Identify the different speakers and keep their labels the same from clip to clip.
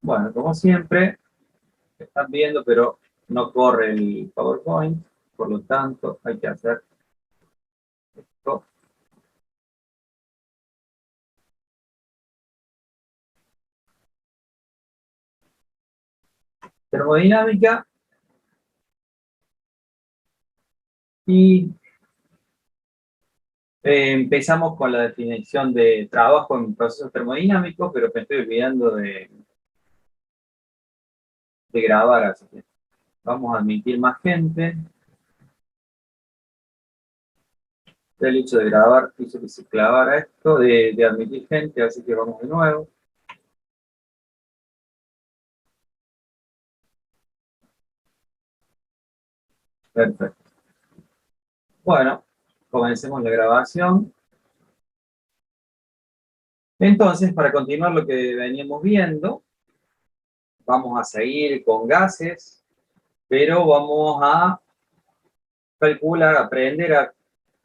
Speaker 1: Bueno, como siempre, están viendo, pero no corre el PowerPoint, por lo tanto, hay que hacer esto. Termodinámica y empezamos con la definición de trabajo en procesos termodinámicos, pero me estoy olvidando de grabar, así que vamos a admitir más gente. El hecho de grabar hizo que se clavara esto, de admitir gente, así que vamos de nuevo. Perfecto. Bueno, comencemos la grabación. Entonces, para continuar lo que veníamos viendo, vamos a seguir con gases, pero vamos a calcular, aprender a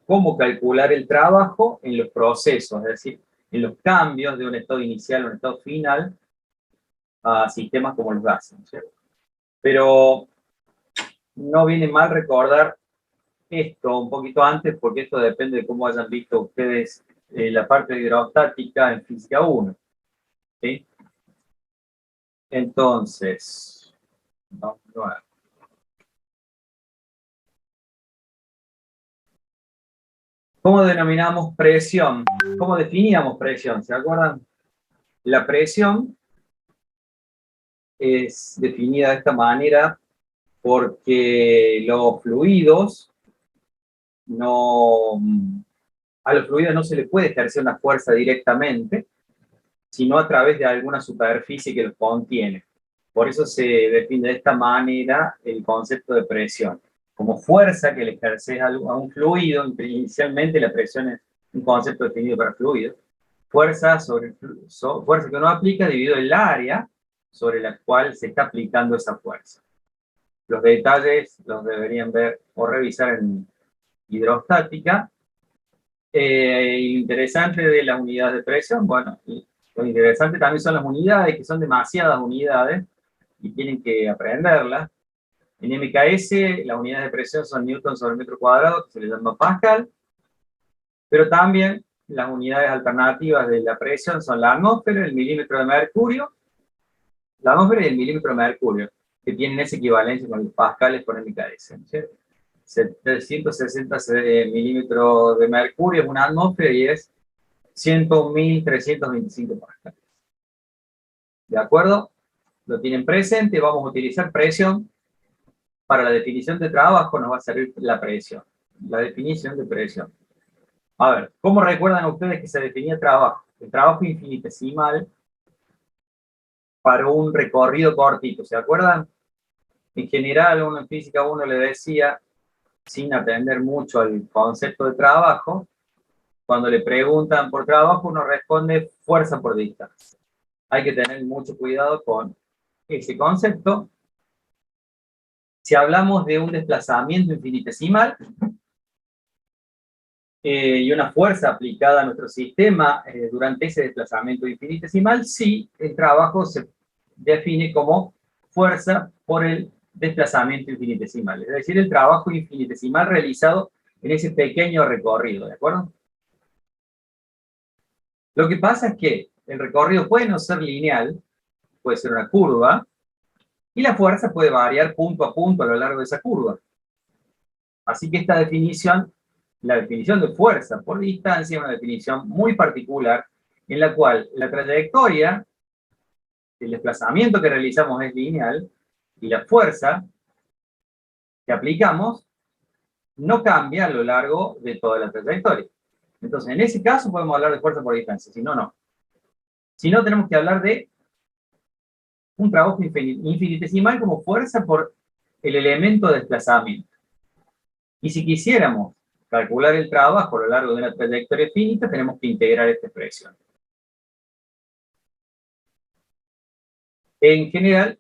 Speaker 1: cómo calcular el trabajo en los procesos, es decir, en los cambios de un estado inicial a un estado final a sistemas como los gases, ¿cierto? Pero no viene mal recordar esto un poquito antes, porque esto depende de cómo hayan visto ustedes la parte de hidrostática en física 1, ¿sí? Entonces, vamos a ver. ¿Cómo denominamos presión? ¿Cómo definíamos presión? ¿Se acuerdan? La presión es definida de esta manera porque los fluidos no, a los fluidos no se le puede ejercer una fuerza directamente, sino a través de alguna superficie que los contiene. Por eso se define de esta manera el concepto de presión. Como fuerza que le ejerces a un fluido, inicialmente la presión es un concepto definido para fluidos, fuerza que uno aplica dividido el área sobre la cual se está aplicando esa fuerza. Los detalles los deberían ver o revisar en hidrostática. Lo interesante de las unidades de presión, bueno, lo interesante también son las unidades, que son demasiadas unidades y tienen que aprenderlas. En MKS, las unidades de presión son newton sobre metro cuadrado, que se le llama pascal, pero también las unidades alternativas de la presión son la atmósfera, el milímetro de mercurio, la atmósfera y el milímetro de mercurio, que tienen esa equivalencia con los pascales por MKS, ¿cierto? 760 milímetros de mercurio es una atmósfera y es 101.325 pascales. ¿De acuerdo? Lo tienen presente, vamos a utilizar presión. Para la definición de trabajo nos va a servir la presión, la definición de presión. A ver, ¿cómo recuerdan ustedes que se definía trabajo? El trabajo infinitesimal para un recorrido cortito, ¿se acuerdan? En general, uno en física 1 le decía, sin atender mucho al concepto de trabajo, cuando le preguntan por trabajo, uno responde fuerza por distancia. Hay que tener mucho cuidado con ese concepto. Si hablamos de un desplazamiento infinitesimal y una fuerza aplicada a nuestro sistema durante ese desplazamiento infinitesimal, sí, el trabajo se define como fuerza por el desplazamiento infinitesimal, es decir, el trabajo infinitesimal realizado en ese pequeño recorrido, ¿de acuerdo? Lo que pasa es que el recorrido puede no ser lineal, puede ser una curva, y la fuerza puede variar punto a punto a lo largo de esa curva. Así que esta definición, la definición de fuerza por distancia, es una definición muy particular en la cual la trayectoria, el desplazamiento que realizamos es lineal y la fuerza que aplicamos no cambia a lo largo de toda la trayectoria. Entonces, en ese caso podemos hablar de fuerza por distancia, si no, no. Si no, tenemos que hablar de un trabajo infinitesimal como fuerza por el elemento de desplazamiento. Y si quisiéramos calcular el trabajo a lo largo de una trayectoria finita, tenemos que integrar esta expresión. En general,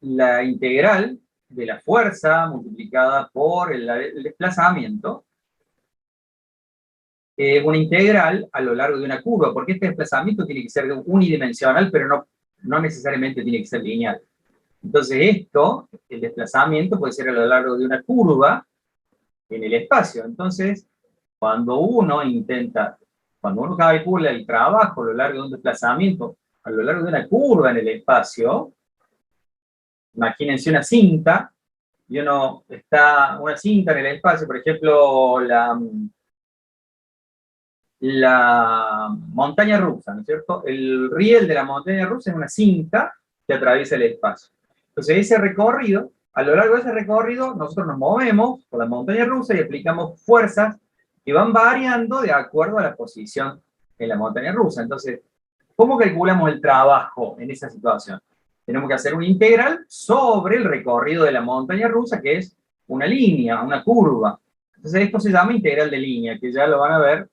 Speaker 1: la integral de la fuerza multiplicada por el desplazamiento es una integral a lo largo de una curva, porque este desplazamiento tiene que ser unidimensional, pero no necesariamente tiene que ser lineal. Entonces esto, el desplazamiento puede ser a lo largo de una curva en el espacio. Entonces, cuando uno calcula el trabajo a lo largo de un desplazamiento, a lo largo de una curva en el espacio, imagínense una cinta, y una cinta en el espacio, por ejemplo, la montaña rusa, ¿no es cierto? El riel de la montaña rusa es una cinta que atraviesa el espacio. Entonces, ese recorrido, a lo largo de ese recorrido, nosotros nos movemos por la montaña rusa y aplicamos fuerzas que van variando de acuerdo a la posición en la montaña rusa. Entonces, ¿cómo calculamos el trabajo en esa situación? Tenemos que hacer una integral sobre el recorrido de la montaña rusa, que es una línea, una curva. Entonces, esto se llama integral de línea, que ya lo van a ver,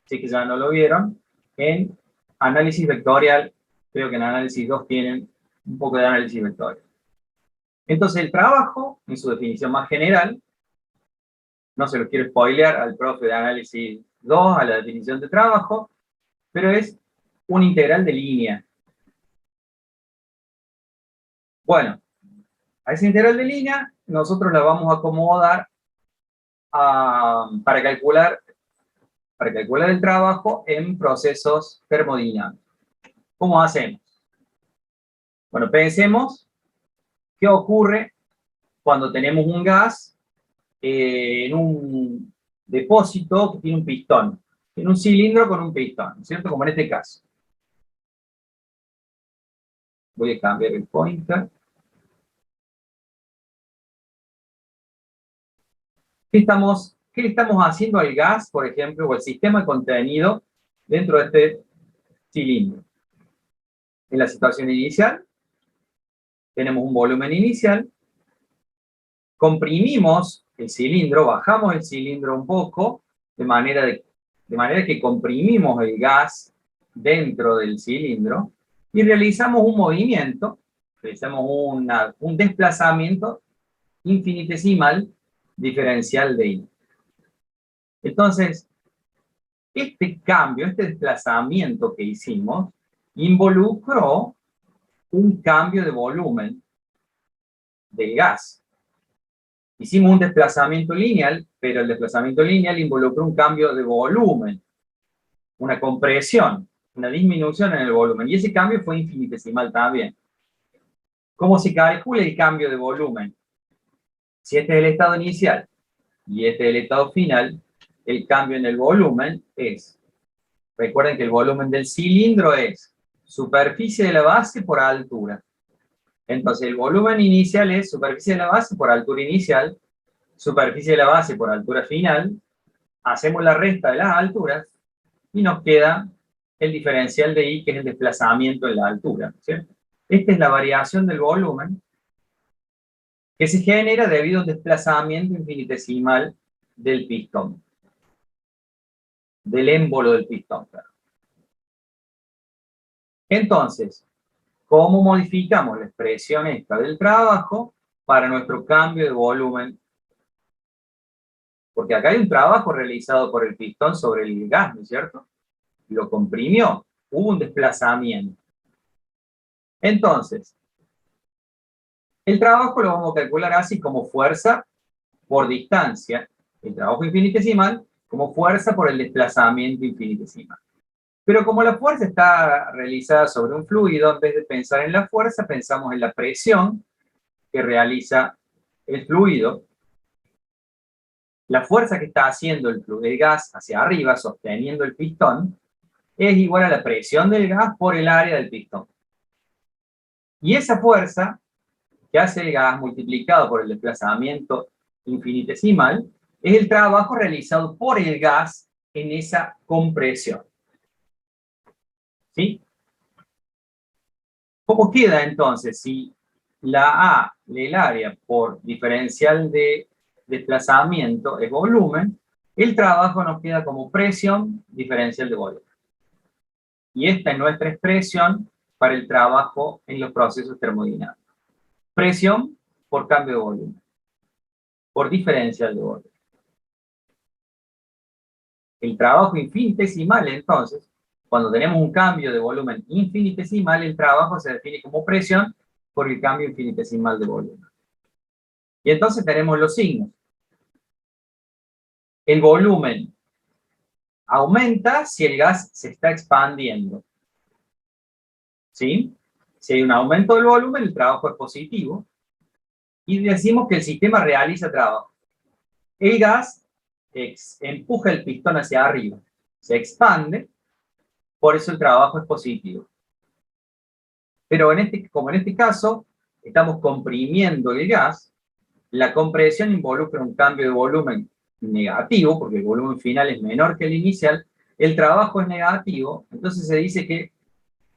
Speaker 1: si que ya no lo vieron, en análisis vectorial. Creo que en análisis 2 tienen un poco de análisis vectorial. Entonces, el trabajo, en su definición más general, no se lo quiero spoilear al profe de análisis 2, a la definición de trabajo, pero es una integral de línea. Bueno, a esa integral de línea nosotros la vamos a acomodar para calcular el trabajo en procesos termodinámicos. ¿Cómo hacemos? Bueno, pensemos qué ocurre cuando tenemos un gas en un depósito que tiene un pistón, en un cilindro con un pistón, ¿cierto? Como en este caso. Voy a cambiar el pointer. ¿Qué le estamos haciendo al gas, por ejemplo, o al sistema contenido dentro de este cilindro? En la situación inicial, tenemos un volumen inicial, comprimimos el cilindro, bajamos el cilindro un poco, de manera que comprimimos el gas dentro del cilindro, y realizamos un movimiento, realizamos un desplazamiento infinitesimal diferencial de I. Entonces, este cambio, este desplazamiento que hicimos, involucró un cambio de volumen del gas. Hicimos un desplazamiento lineal, pero el desplazamiento lineal involucró un cambio de volumen, una compresión, una disminución en el volumen, y ese cambio fue infinitesimal también. ¿Cómo se calcula el cambio de volumen? Si este es el estado inicial y este es el estado final, el cambio en el volumen es, recuerden que el volumen del cilindro es superficie de la base por altura. Entonces el volumen inicial es superficie de la base por altura inicial, superficie de la base por altura final, hacemos la resta de las alturas y nos queda el diferencial de I, que es el desplazamiento en la altura, ¿cierto? Esta es la variación del volumen que se genera debido a un desplazamiento infinitesimal del pistón, del émbolo del pistón. Entonces, ¿cómo modificamos la expresión esta del trabajo para nuestro cambio de volumen? Porque acá hay un trabajo realizado por el pistón sobre el gas, ¿no es cierto? Lo comprimió, hubo un desplazamiento. Entonces, el trabajo lo vamos a calcular así como fuerza por distancia, el trabajo infinitesimal, como fuerza por el desplazamiento infinitesimal. Pero como la fuerza está realizada sobre un fluido, en vez de pensar en la fuerza, pensamos en la presión que realiza el fluido. La fuerza que está haciendo el gas hacia arriba, sosteniendo el pistón, es igual a la presión del gas por el área del pistón. Y esa fuerza que hace el gas multiplicado por el desplazamiento infinitesimal es el trabajo realizado por el gas en esa compresión. ¿Sí? ¿Cómo queda entonces si la A del área por diferencial de desplazamiento es volumen? El trabajo nos queda como presión diferencial de volumen. Y esta es nuestra expresión para el trabajo en los procesos termodinámicos. Presión por cambio de volumen, por diferencial de volumen. El trabajo infinitesimal, entonces, Cuando tenemos un cambio de volumen infinitesimal, el trabajo se define como presión por el cambio infinitesimal de volumen. Y entonces tenemos los signos. El volumen aumenta si el gas se está expandiendo. ¿Sí? Si hay un aumento del volumen, el trabajo es positivo. Y decimos que el sistema realiza trabajo. El gas empuja el pistón hacia arriba, se expande, por eso el trabajo es positivo. Pero como en este caso estamos comprimiendo el gas, la compresión involucra un cambio de volumen negativo, porque el volumen final es menor que el inicial, el trabajo es negativo, entonces se dice que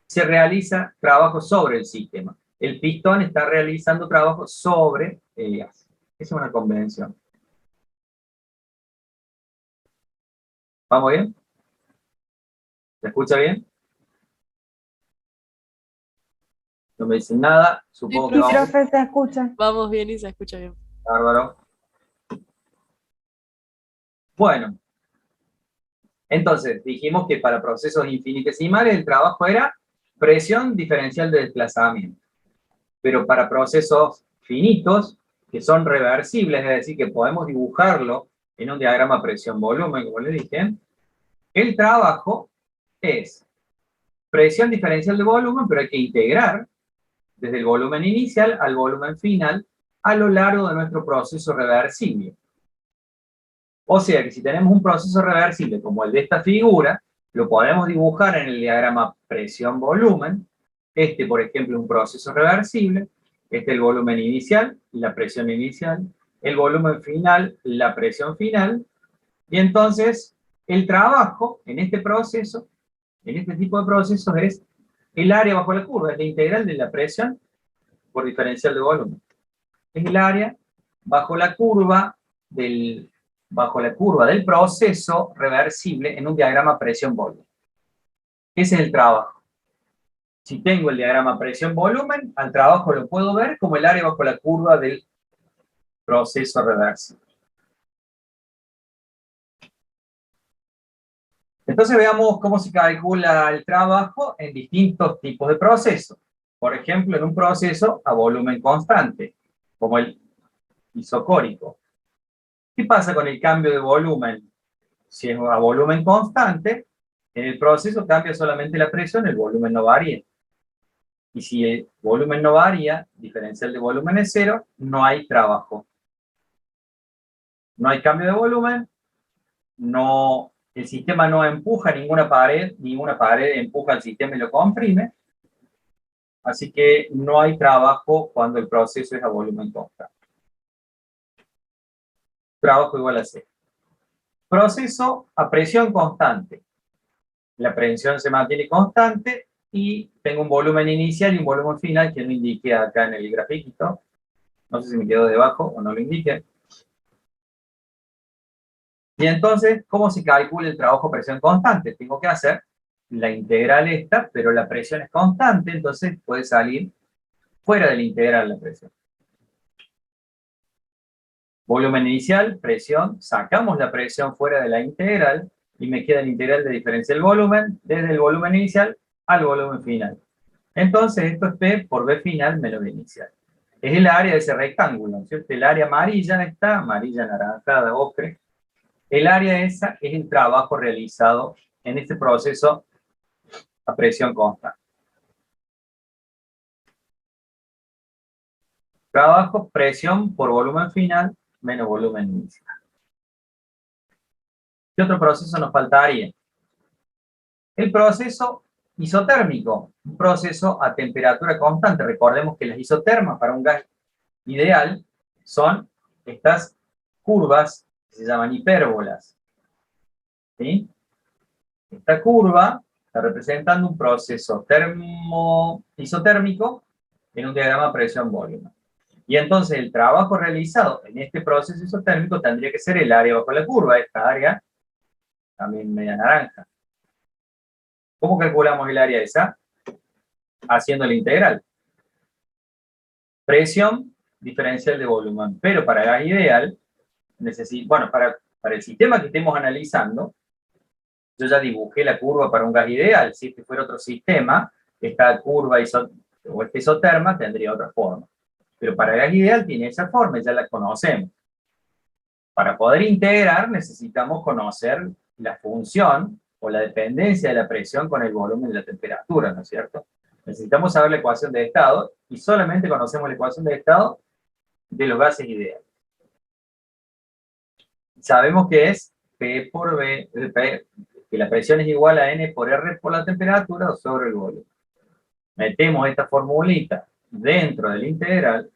Speaker 1: se realiza trabajo sobre el sistema. El pistón está realizando trabajo sobre el gas. Esa es una convención. ¿Vamos bien? ¿Se escucha bien? No me dicen nada, supongo que
Speaker 2: Sí,
Speaker 1: vamos.
Speaker 2: profe, se escucha.
Speaker 3: Vamos bien y se escucha bien.
Speaker 1: Bárbaro. Bueno, entonces dijimos que para procesos infinitesimales el trabajo era presión diferencial de desplazamiento. Pero para procesos finitos, que son reversibles, es decir, que podemos dibujarlo en un diagrama presión-volumen, como les dije, el trabajo es presión diferencial de volumen, pero hay que integrar desde el volumen inicial al volumen final a lo largo de nuestro proceso reversible. O sea que si tenemos un proceso reversible como el de esta figura, lo podemos dibujar en el diagrama presión-volumen. Este, por ejemplo, es un proceso reversible. Este es el volumen inicial, la presión inicial. El volumen final, la presión final. Y entonces, el trabajo en este proceso, en este tipo de procesos, es el área bajo la curva, es la integral de la presión por diferencial de volumen. Es el área bajo la curva del proceso reversible en un diagrama presión-volumen. Ese es el trabajo. Si tengo el diagrama presión-volumen, al trabajo lo puedo ver como el área bajo la curva del proceso reversible. Entonces veamos cómo se calcula el trabajo en distintos tipos de procesos. Por ejemplo, en un proceso a volumen constante, como el isocórico. ¿Qué pasa con el cambio de volumen? Si es a volumen constante, en el proceso cambia solamente la presión, el volumen no varía. Y si el volumen no varía, diferencial de volumen es cero, no hay trabajo. No hay cambio de volumen, el sistema no empuja ninguna pared empuja al sistema y lo comprime, así que no hay trabajo cuando el proceso es a volumen constante. Trabajo igual a cero. Proceso a presión constante. La presión se mantiene constante y tengo un volumen inicial y un volumen final que no indiqué acá en el grafiquito. No sé si me quedó debajo o no lo indiqué. Y entonces, ¿cómo se calcula el trabajo a presión constante? Tengo que hacer la integral esta, pero la presión es constante, entonces puede salir fuera de la integral la presión. Volumen inicial, presión, sacamos la presión fuera de la integral y me queda la integral de diferencial volumen desde el volumen inicial al volumen final. Entonces esto es P por B final menos B inicial. Es el área de ese rectángulo, ¿cierto? El área amarilla está, amarilla, anaranjada, ocre. El área esa es el trabajo realizado en este proceso a presión constante. Trabajo, presión por volumen final menos volumen inicial. ¿Qué otro proceso nos faltaría? El proceso isotérmico, un proceso a temperatura constante. Recordemos que las isotermas para un gas ideal son estas curvas que se llaman hipérbolas. ¿Sí? Esta curva está representando un proceso isotérmico en un diagrama presión-volumen. Y entonces el trabajo realizado en este proceso isotérmico tendría que ser el área bajo la curva, esta área también media naranja. ¿Cómo calculamos el área esa? Haciendo la integral. Presión diferencial de volumen. Pero para gas ideal, para el sistema que estemos analizando, yo ya dibujé la curva para un gas ideal. Si este fuera otro sistema, esta curva o este isoterma tendría otra forma. Pero para el gas ideal tiene esa forma, ya la conocemos. Para poder integrar necesitamos conocer la función o la dependencia de la presión con el volumen y la temperatura, ¿no es cierto? Necesitamos saber la ecuación de estado y solamente conocemos la ecuación de estado de los gases ideales. Sabemos que es P por B, que la presión es igual a N por R por la temperatura o sobre el volumen. Metemos esta formulita dentro del integral,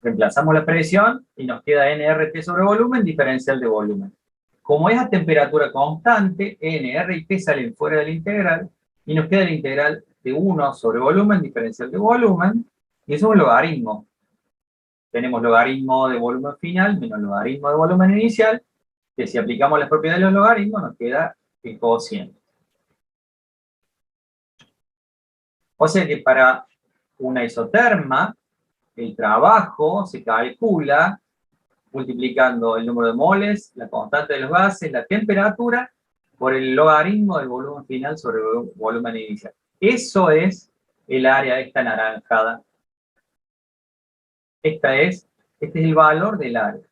Speaker 1: reemplazamos la presión y nos queda nRT sobre volumen, diferencial de volumen. Como es a temperatura constante, N, R y T salen fuera del integral y nos queda el integral de 1 sobre volumen, diferencial de volumen, y eso es un logaritmo. Tenemos logaritmo de volumen final menos logaritmo de volumen inicial, que si aplicamos las propiedades de los logaritmos nos queda el cociente. O sea que para una isoterma, el trabajo se calcula multiplicando el número de moles, la constante de los gases, la temperatura, por el logaritmo del volumen final sobre el volumen inicial. Eso es el área esta anaranjada. Este es el valor del área.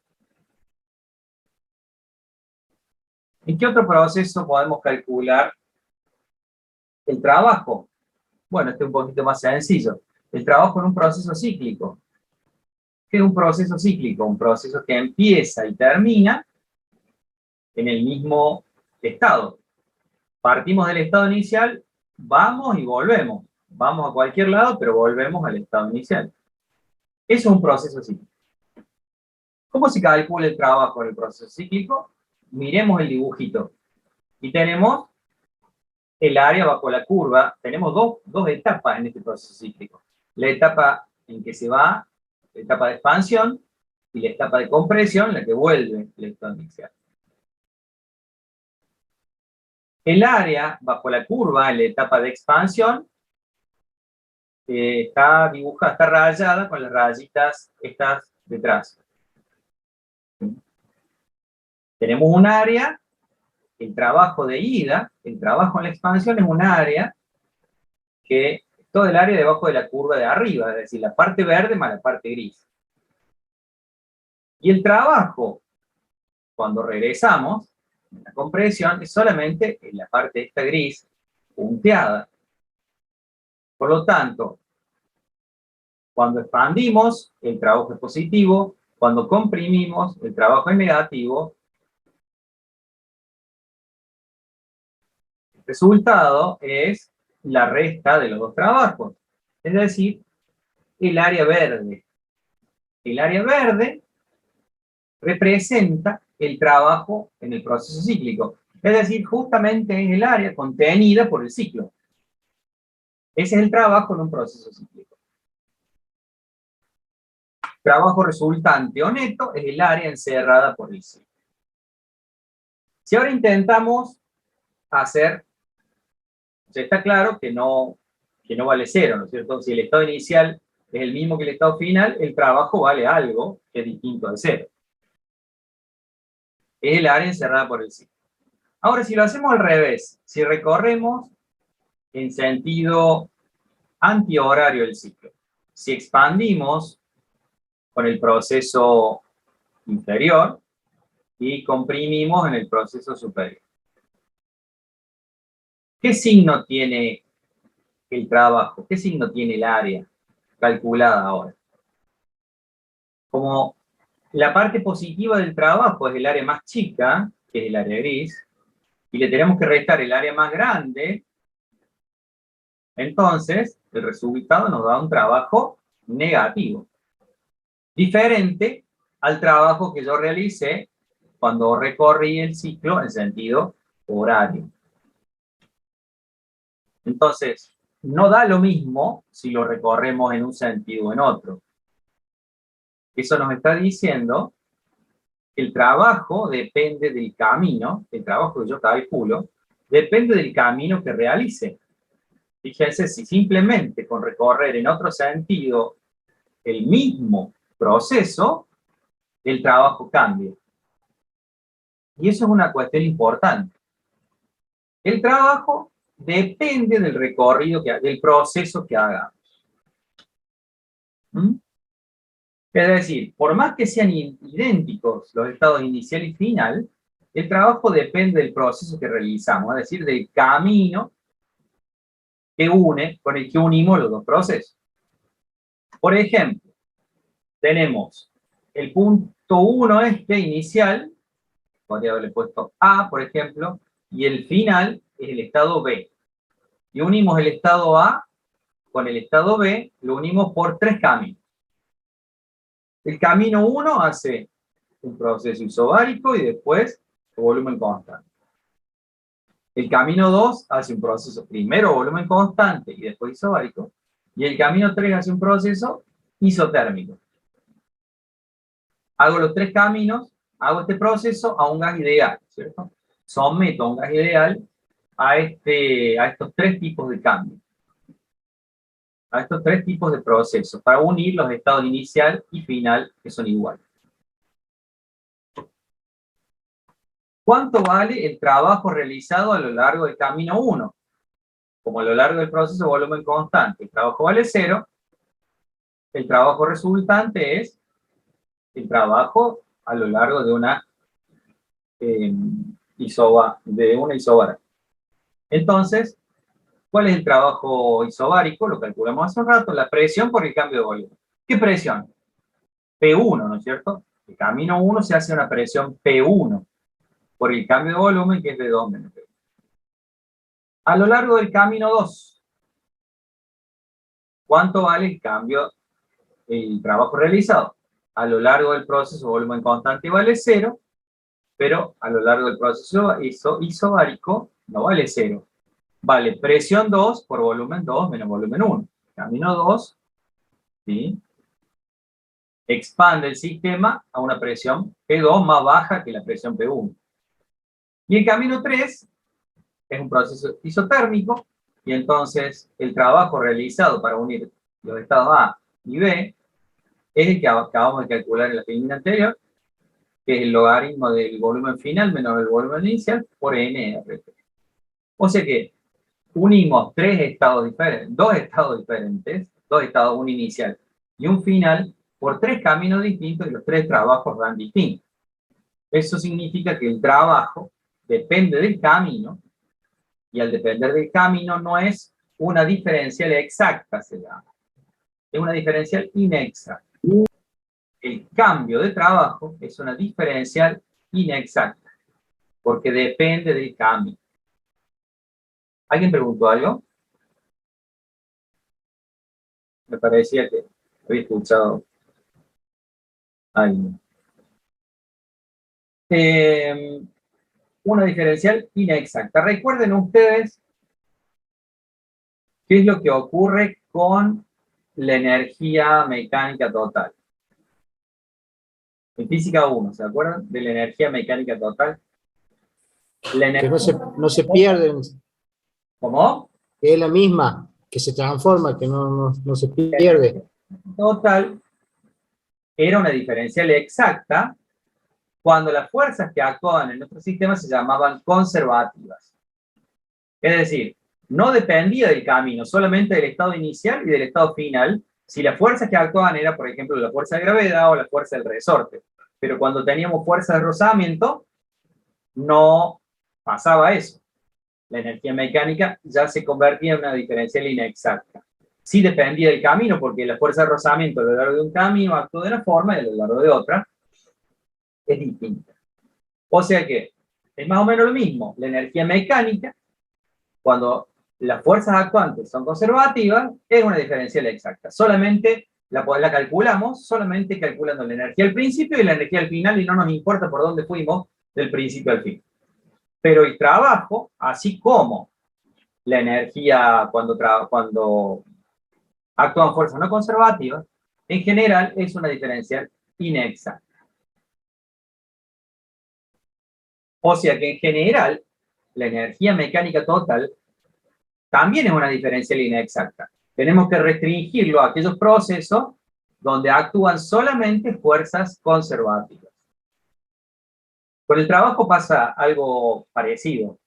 Speaker 1: ¿En qué otro proceso podemos calcular el trabajo? Bueno, este es un poquito más sencillo. El trabajo en un proceso cíclico. ¿Qué es un proceso cíclico? Un proceso que empieza y termina en el mismo estado. Partimos del estado inicial, vamos y volvemos. Vamos a cualquier lado, pero volvemos al estado inicial. Eso es un proceso cíclico. ¿Cómo se calcula el trabajo en el proceso cíclico? Miremos el dibujito. Y tenemos el área bajo la curva. Tenemos dos etapas en este proceso cíclico. La etapa en que se va, la etapa de expansión, y la etapa de compresión, la que vuelve al estado inicial. El área bajo la curva, en la etapa de expansión, está dibujada, está rayada con las rayitas estas detrás. Tenemos un área, el trabajo de ida, el trabajo en la expansión es un área que todo el área debajo de la curva de arriba, es decir, la parte verde más la parte gris. Y el trabajo, cuando regresamos, la compresión es solamente en la parte esta gris, punteada. Por lo tanto, cuando expandimos, el trabajo es positivo, cuando comprimimos, el trabajo es negativo. El resultado es la resta de los dos trabajos, es decir, el área verde. El área verde representa el trabajo en el proceso cíclico, es decir, justamente es el área contenida por el ciclo. Ese es el trabajo en un proceso cíclico. Trabajo resultante o neto es el área encerrada por el ciclo. Si ahora intentamos hacer, está claro que no vale cero, ¿no es cierto? Si el estado inicial es el mismo que el estado final, el trabajo vale algo que es distinto de cero. Es el área encerrada por el ciclo. Ahora, si lo hacemos al revés, si recorremos en sentido antihorario el ciclo, si expandimos con el proceso inferior y comprimimos en el proceso superior, ¿qué signo tiene el trabajo? ¿Qué signo tiene el área calculada ahora? Como la parte positiva del trabajo es el área más chica, que es el área gris, y le tenemos que restar el área más grande, entonces el resultado nos da un trabajo negativo. Diferente al trabajo que yo realicé cuando recorrí el ciclo en sentido horario. Entonces, no da lo mismo si lo recorremos en un sentido o en otro. Eso nos está diciendo que el trabajo depende del camino, el trabajo que yo calculo, depende del camino que realice. Fíjense, si simplemente con recorrer en otro sentido el mismo proceso, el trabajo cambia. Y eso es una cuestión importante. El trabajo depende del recorrido, del proceso que hagamos. ¿Mm? Es decir, por más que sean idénticos los estados inicial y final, el trabajo depende del proceso que realizamos, es decir, del camino que une, con el que unimos los dos procesos. Por ejemplo, tenemos el punto 1 este inicial, podría haberle puesto A, por ejemplo, y el final es el estado B. Y unimos el estado A con el estado B, lo unimos por 3 caminos. El camino 1 hace un proceso isobárico y después volumen constante. El camino 2 hace un proceso primero volumen constante y después isobárico. Y el camino 3 hace un proceso isotérmico. Hago los 3 caminos, hago este proceso a un gas ideal, ¿cierto? Someto a un gas ideal a estos 3 tipos de cambio, a estos 3 tipos de procesos, para unir los estados inicial y final, que son iguales. ¿Cuánto vale el trabajo realizado a lo largo del camino 1? Como a lo largo del proceso volumen constante, el trabajo vale 0, el trabajo resultante es el trabajo a lo largo de una isobárica. Entonces, ¿cuál es el trabajo isobárico? Lo calculamos hace un rato, la presión por el cambio de volumen. ¿Qué presión? P1, ¿no es cierto? El camino 1 se hace una presión P1 por el cambio de volumen, que es de 2 menos P1. A lo largo del camino 2, ¿cuánto vale el trabajo realizado? A lo largo del proceso volumen constante vale 0, pero a lo largo del proceso isobárico no vale 0. Vale presión 2 por volumen 2 menos volumen 1. Camino 2, ¿sí?, expande el sistema a una presión P2 más baja que la presión P1. Y el camino 3 es un proceso isotérmico, y entonces el trabajo realizado para unir los estados A y B es el que acabamos de calcular en la figura anterior, que es el logaritmo del volumen final menos el volumen inicial por NRT. O sea que unimos 3 estados diferentes, 2 estados diferentes, 2 estados, un inicial y un final, por 3 caminos distintos, y los 3 trabajos dan distintos. Eso significa que el trabajo depende del camino, y al depender del camino no es una diferencial exacta, se llama. Es una diferencial inexacta. El cambio de trabajo es una diferencial inexacta, porque depende del cambio. ¿Alguien preguntó algo? Me parecía que había escuchado algo. Una diferencial inexacta. Recuerden ustedes qué es lo que ocurre con la energía mecánica total. En física 1, ¿se acuerdan de la energía mecánica total?
Speaker 2: Que no se pierden,
Speaker 1: ¿Cómo?
Speaker 2: que es la misma, que se transforma, que no se pierde.
Speaker 1: Total era una diferencial exacta cuando las fuerzas que actuaban en nuestro sistema se llamaban conservativas. Es decir, no dependía del camino, solamente del estado inicial y del estado final, si las fuerzas que actuaban era, por ejemplo, la fuerza de gravedad o la fuerza del resorte. Pero cuando teníamos fuerza de rozamiento, no pasaba eso. La energía mecánica ya se convertía en una diferencial inexacta. Sí dependía del camino, porque la fuerza de rozamiento a lo largo de un camino actúa de una forma y a lo largo de otra es distinta. O sea que es más o menos lo mismo. La energía mecánica, cuando las fuerzas actuantes son conservativas, es una diferencial exacta. Solamente la calculamos, solamente calculando la energía al principio y la energía al final, y no nos importa por dónde fuimos del principio al fin. Pero el trabajo, así como la energía cuando actúan fuerzas no conservativas, en general es una diferencial inexacta. O sea que en general la energía mecánica total también es una diferencial inexacta. Tenemos que restringirlo a aquellos procesos donde actúan solamente fuerzas conservativas. Con el trabajo pasa algo parecido.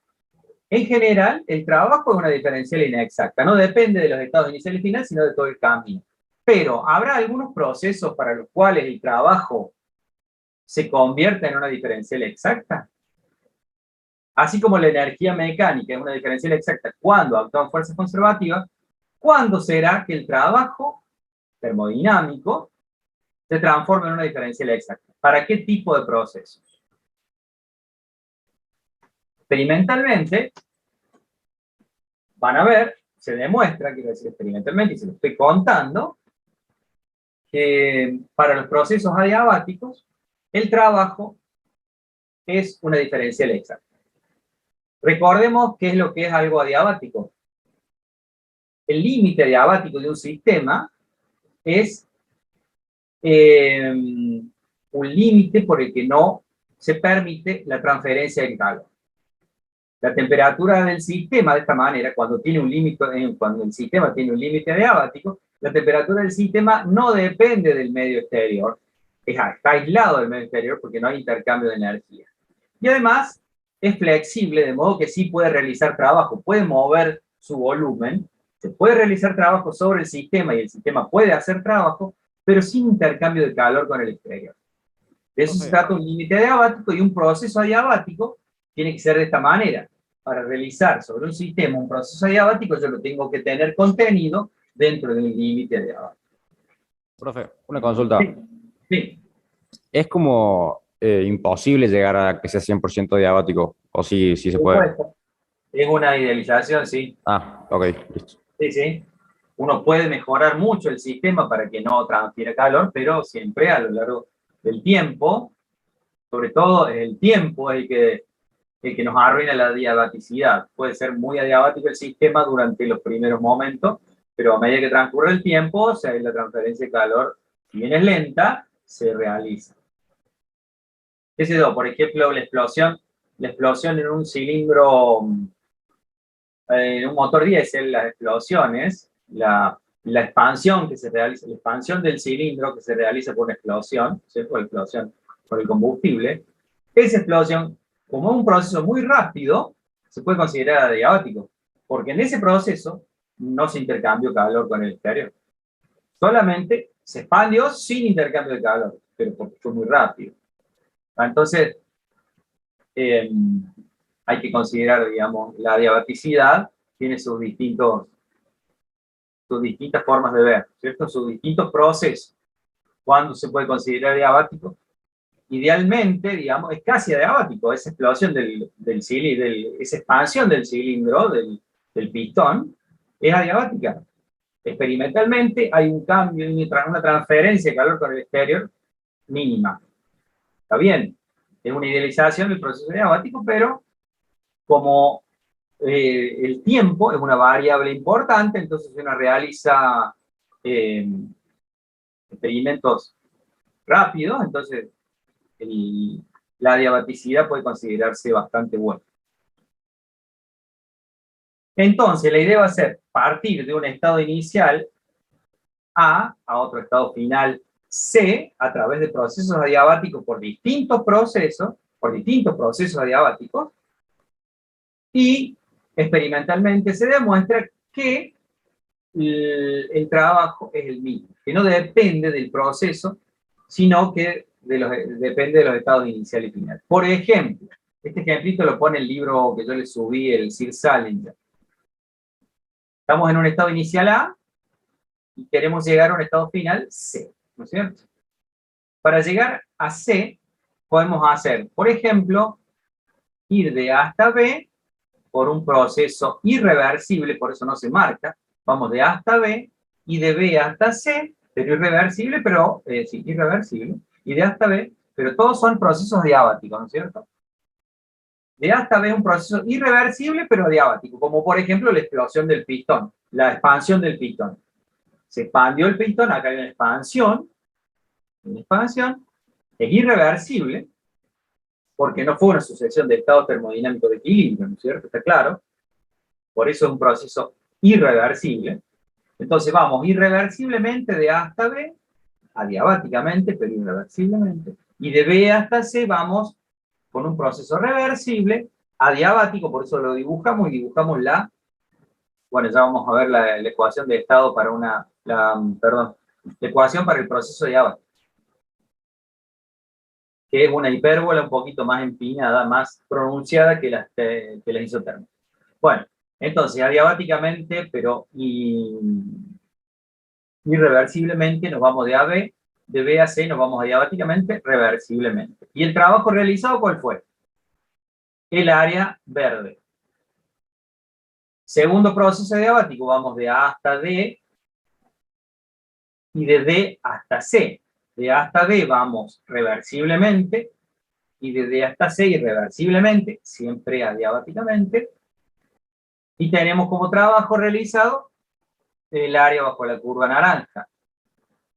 Speaker 1: En general, el trabajo es una diferencial inexacta, no depende de los estados inicial y final, sino de todo el camino. Pero habrá algunos procesos para los cuales el trabajo se convierta en una diferencial exacta. Así como la energía mecánica es una diferencial exacta cuando actúan fuerzas conservativas, ¿cuándo será que el trabajo termodinámico se transforma en una diferencial exacta? ¿Para qué tipo de procesos? Experimentalmente, van a ver, se demuestra, quiero decir experimentalmente, y se lo estoy contando, que para los procesos adiabáticos, el trabajo es una diferencial exacta. Recordemos qué es lo que es algo adiabático. El límite adiabático de un sistema es un límite por el que no se permite la transferencia del calor. La temperatura del sistema, de esta manera, cuando tiene un límite, cuando el sistema tiene un límite adiabático, la temperatura del sistema no depende del medio exterior, está aislado del medio exterior porque no hay intercambio de energía. Y además es flexible, de modo que sí puede realizar trabajo, puede mover su volumen, se puede realizar trabajo sobre el sistema y el sistema puede hacer trabajo, pero sin intercambio de calor con el exterior. De eso se trata un límite adiabático, y un proceso adiabático tiene que ser de esta manera. Para realizar sobre un sistema un proceso adiabático, yo lo tengo que tener contenido dentro de un límite adiabático.
Speaker 3: Profe, una consulta.
Speaker 1: Sí. Sí.
Speaker 3: ¿Es como imposible llegar a que sea 100% diabático? ¿O sí, sí se puede?
Speaker 1: Es una idealización, sí.
Speaker 3: Ah, ok, listo.
Speaker 1: Sí, sí. Uno puede mejorar mucho el sistema para que no transfiera calor, pero siempre a lo largo del tiempo, sobre todo el tiempo es el que nos arruina la diabaticidad. Puede ser muy adiabático el sistema durante los primeros momentos, pero a medida que transcurre el tiempo, o sea, la transferencia de calor, si bien es lenta, se realiza. ¿Qué se dio? Por ejemplo, la explosión en un cilindro, en un motor diésel, las explosiones, la expansión que se realiza, la expansión del cilindro que se realiza por una explosión, ¿cierto? La explosión por el combustible, esa explosión, como es un proceso muy rápido, se puede considerar adiabático, porque en ese proceso no se intercambió calor con el exterior. Solamente se expandió sin intercambio de calor, pero porque fue muy rápido. Entonces, hay que considerar, digamos, la adiabaticidad tiene sus distintas formas de ver, ¿cierto? Sus distintos procesos. ¿Cuándo se puede considerar adiabático? Idealmente, digamos, es casi adiabático. Esa explosión del cilindro, esa expansión del cilindro, del pistón, es adiabática. Experimentalmente hay un cambio, una transferencia de calor con el exterior mínima. Está bien, es una idealización del proceso adiabático, pero como el tiempo es una variable importante, entonces uno realiza experimentos rápidos, entonces la adiabaticidad puede considerarse bastante buena. Entonces, la idea va a ser partir de un estado inicial A otro estado final C a través de procesos adiabáticos por distintos procesos adiabáticos, y experimentalmente se demuestra que el trabajo es el mismo, que no depende del proceso, sino que depende de los estados inicial y final. Por ejemplo, este ejemplito lo pone el libro que yo le subí, el Sir Salinger. Estamos en un estado inicial A y queremos llegar a un estado final C, ¿no es cierto? Para llegar a C podemos hacer, por ejemplo, ir de A hasta B por un proceso irreversible, por eso no se marca. Vamos de A hasta B y de B hasta C, pero irreversible, pero sí, irreversible, y de A hasta B, pero todos son procesos diabáticos, ¿no es cierto? De A hasta B es un proceso irreversible, pero diabático, como por ejemplo la explosión del pistón, la expansión del pistón. Se expandió el pistón, acá hay una expansión, es irreversible, porque no fue una sucesión de estados termodinámicos de equilibrio, ¿no es cierto? Está claro. Por eso es un proceso irreversible. Entonces vamos irreversiblemente de A hasta B, adiabáticamente, pero irreversiblemente. Y de B hasta C vamos con un proceso reversible, adiabático, por eso lo dibujamos, y dibujamos bueno, ya vamos a ver la ecuación de estado para perdón, la ecuación para el proceso diabático, que es una hipérbola un poquito más empinada, más pronunciada que la isotérmica. Bueno, entonces, adiabáticamente, pero irreversiblemente, nos vamos de AB, de B a C nos vamos adiabáticamente, reversiblemente. ¿Y el trabajo realizado cuál fue? El área verde. Segundo proceso adiabático, vamos de A hasta D, y de D hasta C. De A hasta D vamos reversiblemente, y de D hasta C irreversiblemente, siempre adiabáticamente, y tenemos como trabajo realizado el área bajo la curva naranja.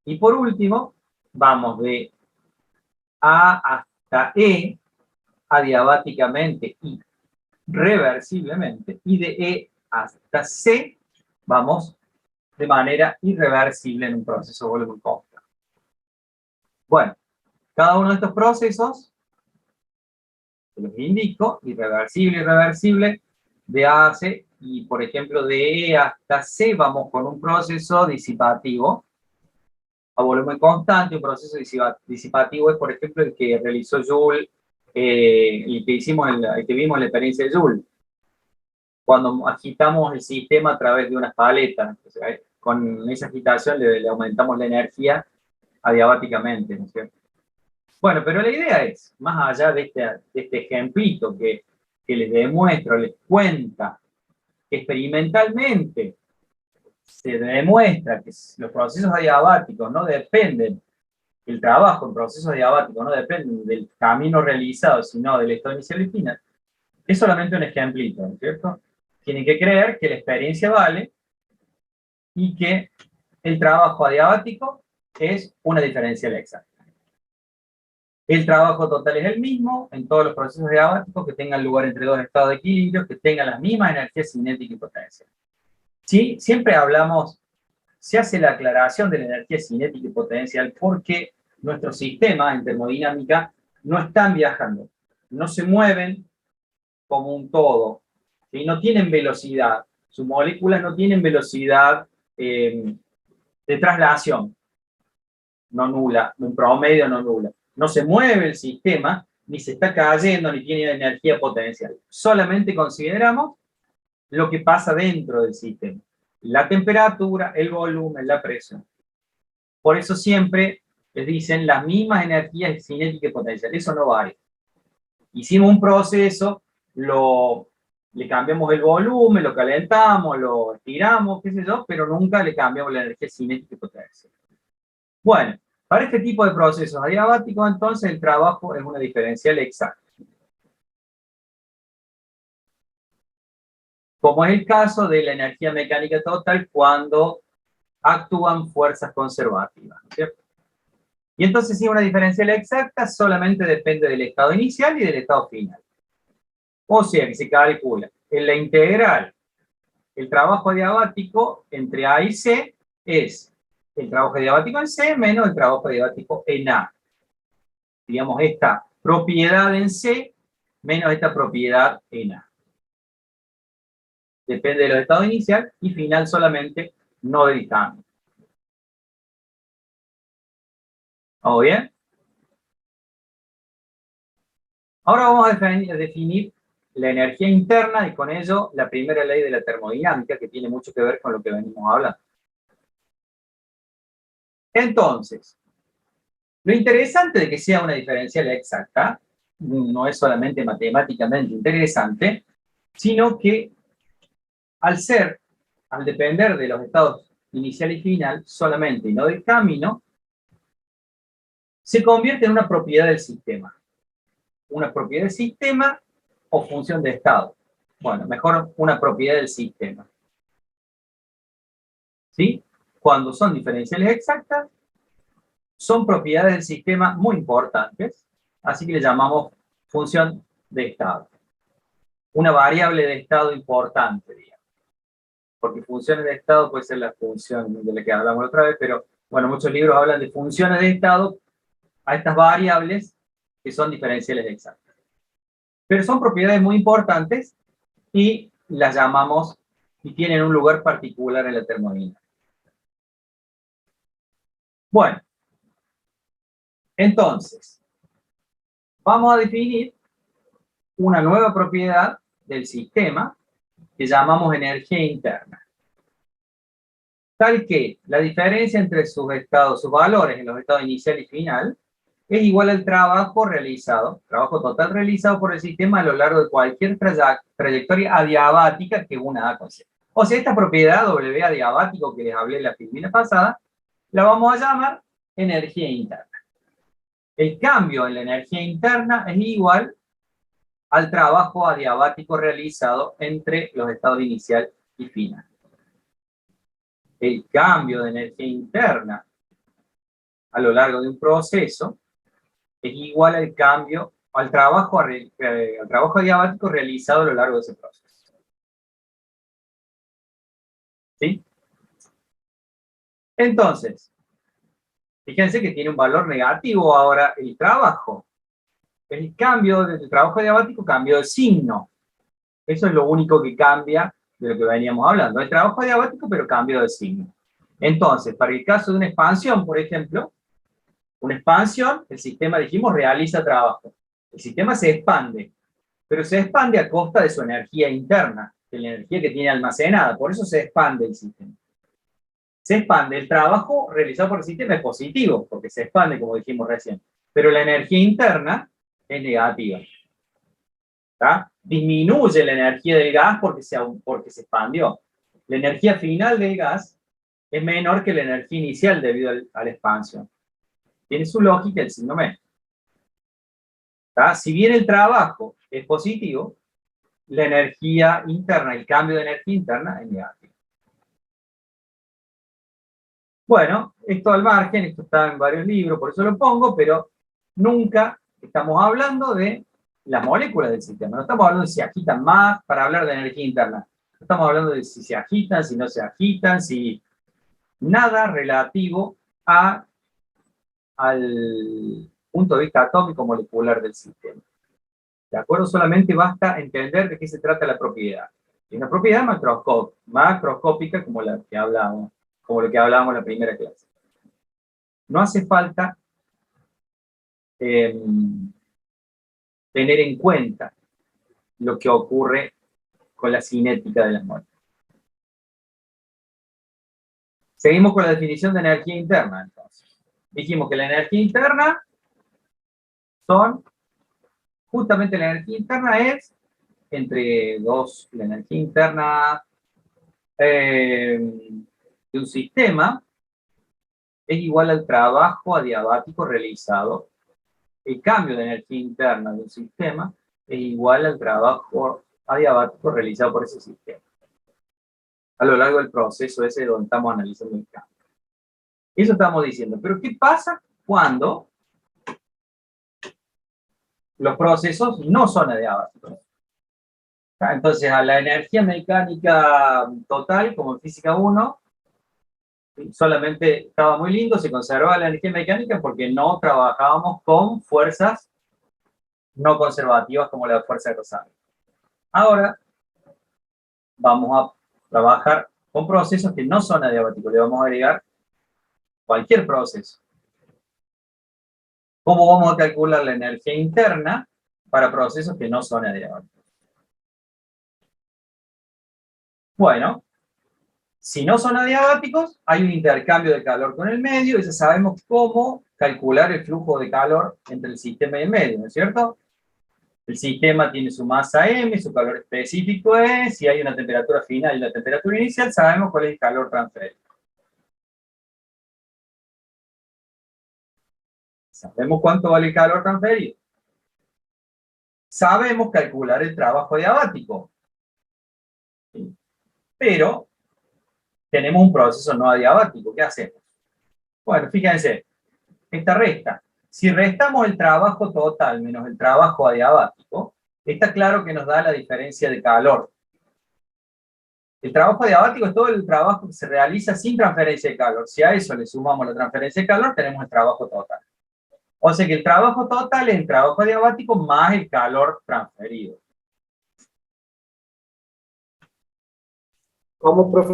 Speaker 1: Y por último, vamos de A hasta E, adiabáticamente y reversiblemente, y de E hasta C, vamos de manera irreversible en un proceso volumen constante. Bueno, cada uno de estos procesos, se los indico, irreversible, irreversible, de A a C, y por ejemplo de E hasta C vamos con un proceso disipativo, a volumen constante. Un proceso disipativo es, por ejemplo, el que realizó Joule, el que vimos en la experiencia de Joule, cuando agitamos el sistema a través de unas paletas. O sea, con esa agitación le aumentamos la energía adiabáticamente, ¿no es cierto? Bueno, pero la idea es, más allá de este ejemplito que les demuestro, les cuenta que experimentalmente se demuestra que los procesos adiabáticos no dependen, el trabajo en procesos adiabáticos no depende del camino realizado, sino del estado inicial y final, es solamente un ejemplito, ¿no es cierto? Tienen que creer que la experiencia vale y que el trabajo adiabático es una diferencial exacta. El trabajo total es el mismo en todos los procesos adiabáticos que tengan lugar entre dos estados de equilibrio, que tengan las mismas energías cinética y potencial. ¿Sí? Siempre se hace la aclaración de la energía cinética y potencial porque nuestros sistemas en termodinámica no están viajando, no se mueven como un todo, ¿sí? No tienen velocidad, sus moléculas no tienen velocidad de traslación, no nula, en promedio no nula. No se mueve el sistema, ni se está cayendo, ni tiene energía potencial. Solamente consideramos lo que pasa dentro del sistema. La temperatura, el volumen, la presión. Por eso siempre les dicen las mismas energías cinética y potencial. Eso no varía. Hicimos un proceso, le cambiamos el volumen, lo calentamos, lo estiramos, qué sé yo, pero nunca le cambiamos la energía cinética y potencial. Bueno, para este tipo de procesos adiabáticos, entonces, el trabajo es una diferencial exacta. Como es el caso de la energía mecánica total cuando actúan fuerzas conservativas, ¿cierto? Y entonces, si una diferencial exacta solamente depende del estado inicial y del estado final. O sea, que se calcula en la integral el trabajo adiabático entre A y C es el trabajo adiabático en C menos el trabajo adiabático en A. Digamos, esta propiedad en C menos esta propiedad en A. Depende de los estados inicial y final solamente, no del cambio. ¿Vamos bien? Ahora vamos a definir la energía interna y con ello la primera ley de la termodinámica, que tiene mucho que ver con lo que venimos hablando. Entonces, lo interesante de que sea una diferencial exacta no es solamente matemáticamente interesante, sino que al depender de los estados inicial y final solamente y no del camino, se convierte en una propiedad del sistema. Una propiedad del sistema o función de estado. Bueno, mejor una propiedad del sistema. ¿Sí? Cuando son diferenciales exactas, son propiedades del sistema muy importantes, así que le llamamos función de estado. Una variable de estado importante, digamos. Porque funciones de estado puede ser la función de la que hablamos otra vez, pero bueno, muchos libros hablan de funciones de estado a estas variables que son diferenciales exactas. Pero son propiedades muy importantes y las llamamos y tienen un lugar particular en la termodinámica. Bueno, entonces, vamos a definir una nueva propiedad del sistema que llamamos energía interna. Tal que la diferencia entre sus estados, sus valores en los estados inicial y final, es igual al trabajo realizado, trabajo total realizado por el sistema a lo largo de cualquier trayectoria adiabática que una A considere. O sea, esta propiedad W adiabático que les hablé en la filmina pasada, la vamos a llamar energía interna. El cambio en la energía interna es igual al trabajo adiabático realizado entre los estados inicial y final. El cambio de energía interna a lo largo de un proceso es igual al cambio, al trabajo adiabático realizado a lo largo de ese proceso. ¿Sí? Entonces, fíjense que tiene un valor negativo ahora el trabajo. El cambio del trabajo adiabático cambió de signo. Eso es lo único que cambia de lo que veníamos hablando. El trabajo adiabático, pero cambio de signo. Entonces, para el caso de una expansión, por ejemplo, una expansión, el sistema, dijimos, realiza trabajo. El sistema se expande, pero se expande a costa de su energía interna, de la energía que tiene almacenada. Por eso se expande el sistema. Se expande. El trabajo realizado por el sistema es positivo, porque se expande, como dijimos recién. Pero la energía interna es negativa. ¿Está? Disminuye la energía del gas porque se expandió. La energía final del gas es menor que la energía inicial debido a la expansión. Tiene su lógica el signo menos. Si bien el trabajo es positivo, la energía interna, el cambio de energía interna es negativo. Bueno, esto al margen, esto está en varios libros, por eso lo pongo, pero nunca estamos hablando de las moléculas del sistema. No estamos hablando de si se agitan más para hablar de energía interna. No estamos hablando de si se agitan, si no se agitan, si... Nada relativo al punto de vista atómico molecular del sistema. ¿De acuerdo? Solamente basta entender de qué se trata la propiedad. Es una propiedad macroscópica como la que hablábamos, como lo que hablábamos en la primera clase. No hace falta tener en cuenta lo que ocurre con la cinética de las moléculas. Seguimos con la definición de energía interna, entonces. Dijimos que la energía interna justamente la energía interna es entre dos, la energía interna de un sistema es igual al trabajo adiabático realizado. El cambio de energía interna de un sistema es igual al trabajo adiabático realizado por ese sistema a lo largo del proceso ese donde estamos analizando el cambio. Eso estamos diciendo. Pero ¿qué pasa cuando los procesos no son adiabáticos? Entonces, a la energía mecánica total, como en física 1, solamente estaba muy lindo, se conservaba la energía mecánica porque no trabajábamos con fuerzas no conservativas como la fuerza de Rosario. Ahora, vamos a trabajar con procesos que no son adiabáticos. Le vamos a agregar cualquier proceso. ¿Cómo vamos a calcular la energía interna para procesos que no son adiabáticos? Bueno, si no son adiabáticos, hay un intercambio de calor con el medio y ya sabemos cómo calcular el flujo de calor entre el sistema y el medio, ¿no es cierto? El sistema tiene su masa M, su calor específico es, si hay una temperatura final y una temperatura inicial, sabemos cuál es el calor transferido. ¿Sabemos cuánto vale el calor transferido? Sabemos calcular el trabajo adiabático. ¿Sí? Pero tenemos un proceso no adiabático. ¿Qué hacemos? Bueno, fíjense, esta resta. Si restamos el trabajo total menos el trabajo adiabático, está claro que nos da la diferencia de calor. El trabajo adiabático es todo el trabajo que se realiza sin transferencia de calor. Si a eso le sumamos la transferencia de calor, tenemos el trabajo total. O sea que el trabajo total es el trabajo adiabático más el calor transferido.
Speaker 2: ¿Cómo, profe?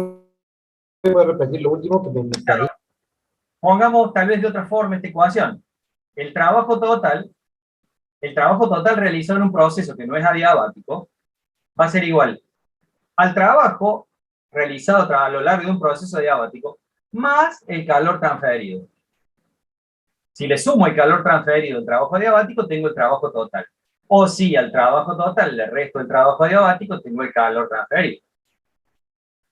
Speaker 2: ¿Puede repetir lo último que me
Speaker 1: Claro.
Speaker 2: perdí?
Speaker 1: Pongamos tal vez de otra forma esta ecuación. El trabajo total realizado en un proceso que no es adiabático va a ser igual al trabajo realizado a lo largo de un proceso adiabático más el calor transferido. Si le sumo el calor transferido al trabajo adiabático, tengo el trabajo total. O si al trabajo total le resto el trabajo adiabático, tengo el calor transferido.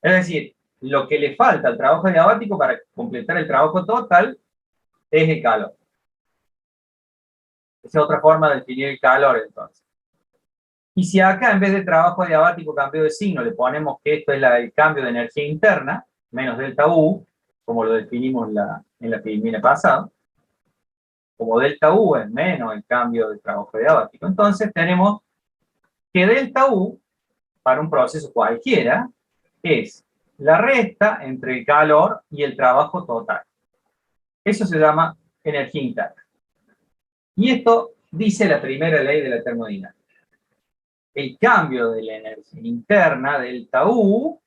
Speaker 1: Es decir, lo que le falta al trabajo adiabático para completar el trabajo total es el calor. Esa es otra forma de definir el calor, entonces. Y si acá, en vez de trabajo adiabático cambio de signo, le ponemos que esto es el cambio de energía interna, menos delta U, como lo definimos en la filmina pasada, como delta U es menos el cambio de trabajo adiabático, entonces tenemos que delta U, para un proceso cualquiera, es la resta entre el calor y el trabajo total. Eso se llama energía interna. Y esto dice la primera ley de la termodinámica. El cambio de la energía interna, delta U,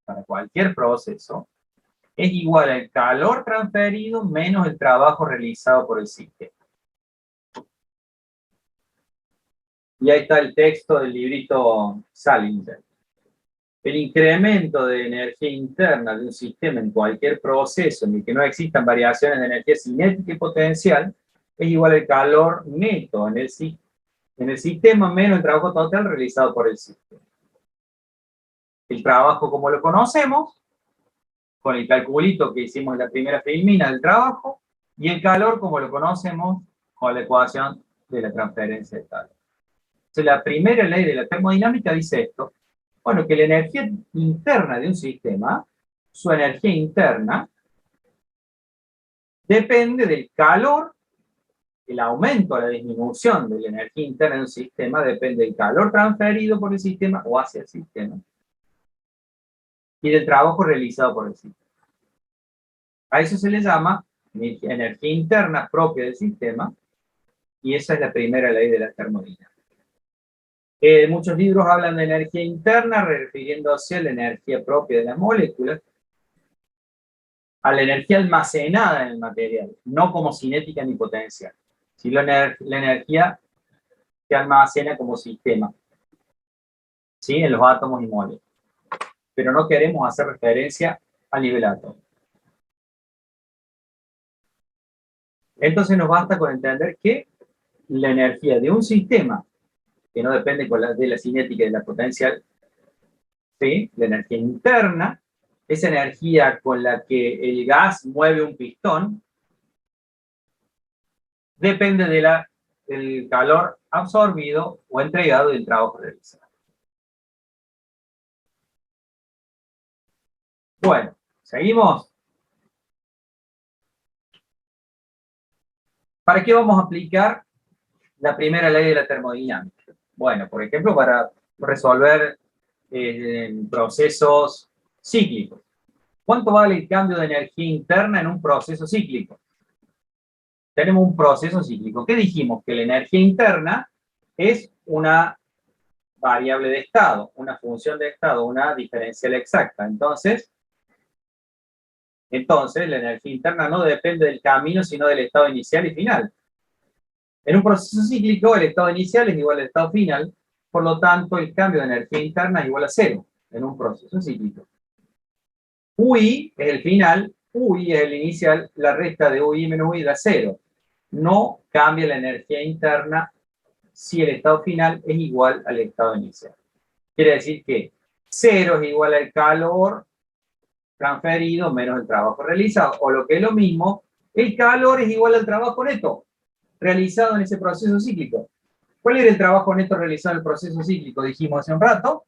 Speaker 1: para cualquier proceso, es igual al calor transferido menos el trabajo realizado por el sistema. Y ahí está el texto del librito Salinger. El incremento de energía interna de un sistema en cualquier proceso en el que no existan variaciones de energía cinética y potencial es igual al calor neto en el sistema menos el trabajo total realizado por el sistema. El trabajo como lo conocemos, con el calculito que hicimos en la primera filmina del trabajo, y el calor como lo conocemos con la ecuación de la transferencia de calor. Entonces, la primera ley de la termodinámica dice esto. Bueno, que la energía interna de un sistema, su energía interna, depende del calor, el aumento o la disminución de la energía interna de un sistema depende del calor transferido por el sistema o hacia el sistema y del trabajo realizado por el sistema. A eso se le llama energía interna propia del sistema y esa es la primera ley de la termodinámica. Muchos libros hablan de energía interna refiriéndose a la energía propia de las moléculas, a la energía almacenada en el material, no como cinética ni potencial, sino la energía que almacena como sistema, ¿sí? En los átomos y moléculas. Pero no queremos hacer referencia a nivel átomo. Entonces nos basta con entender que la energía de un sistema, que no depende de la cinética y de la potencial, ¿sí? La energía interna, esa energía con la que el gas mueve un pistón, depende del calor absorbido o entregado del trabajo realizado. Bueno, ¿seguimos? ¿Para qué vamos a aplicar la primera ley de la termodinámica? Bueno, por ejemplo, para resolver procesos cíclicos. ¿Cuánto vale el cambio de energía interna en un proceso cíclico? Tenemos un proceso cíclico. ¿Qué dijimos? Que la energía interna es una variable de estado, una función de estado, una diferencial exacta. Entonces, la energía interna no depende del camino, sino del estado inicial y final. En un proceso cíclico, el estado inicial es igual al estado final, por lo tanto, el cambio de energía interna es igual a cero en un proceso cíclico. UI es el final, UI es el inicial, la resta de UI menos UI da cero. No cambia la energía interna si el estado final es igual al estado inicial. Quiere decir que cero es igual al calor transferido menos el trabajo realizado. O lo que es lo mismo, el calor es igual al trabajo neto realizado en ese proceso cíclico. ¿Cuál era el trabajo neto realizado en el proceso cíclico? Dijimos hace un rato,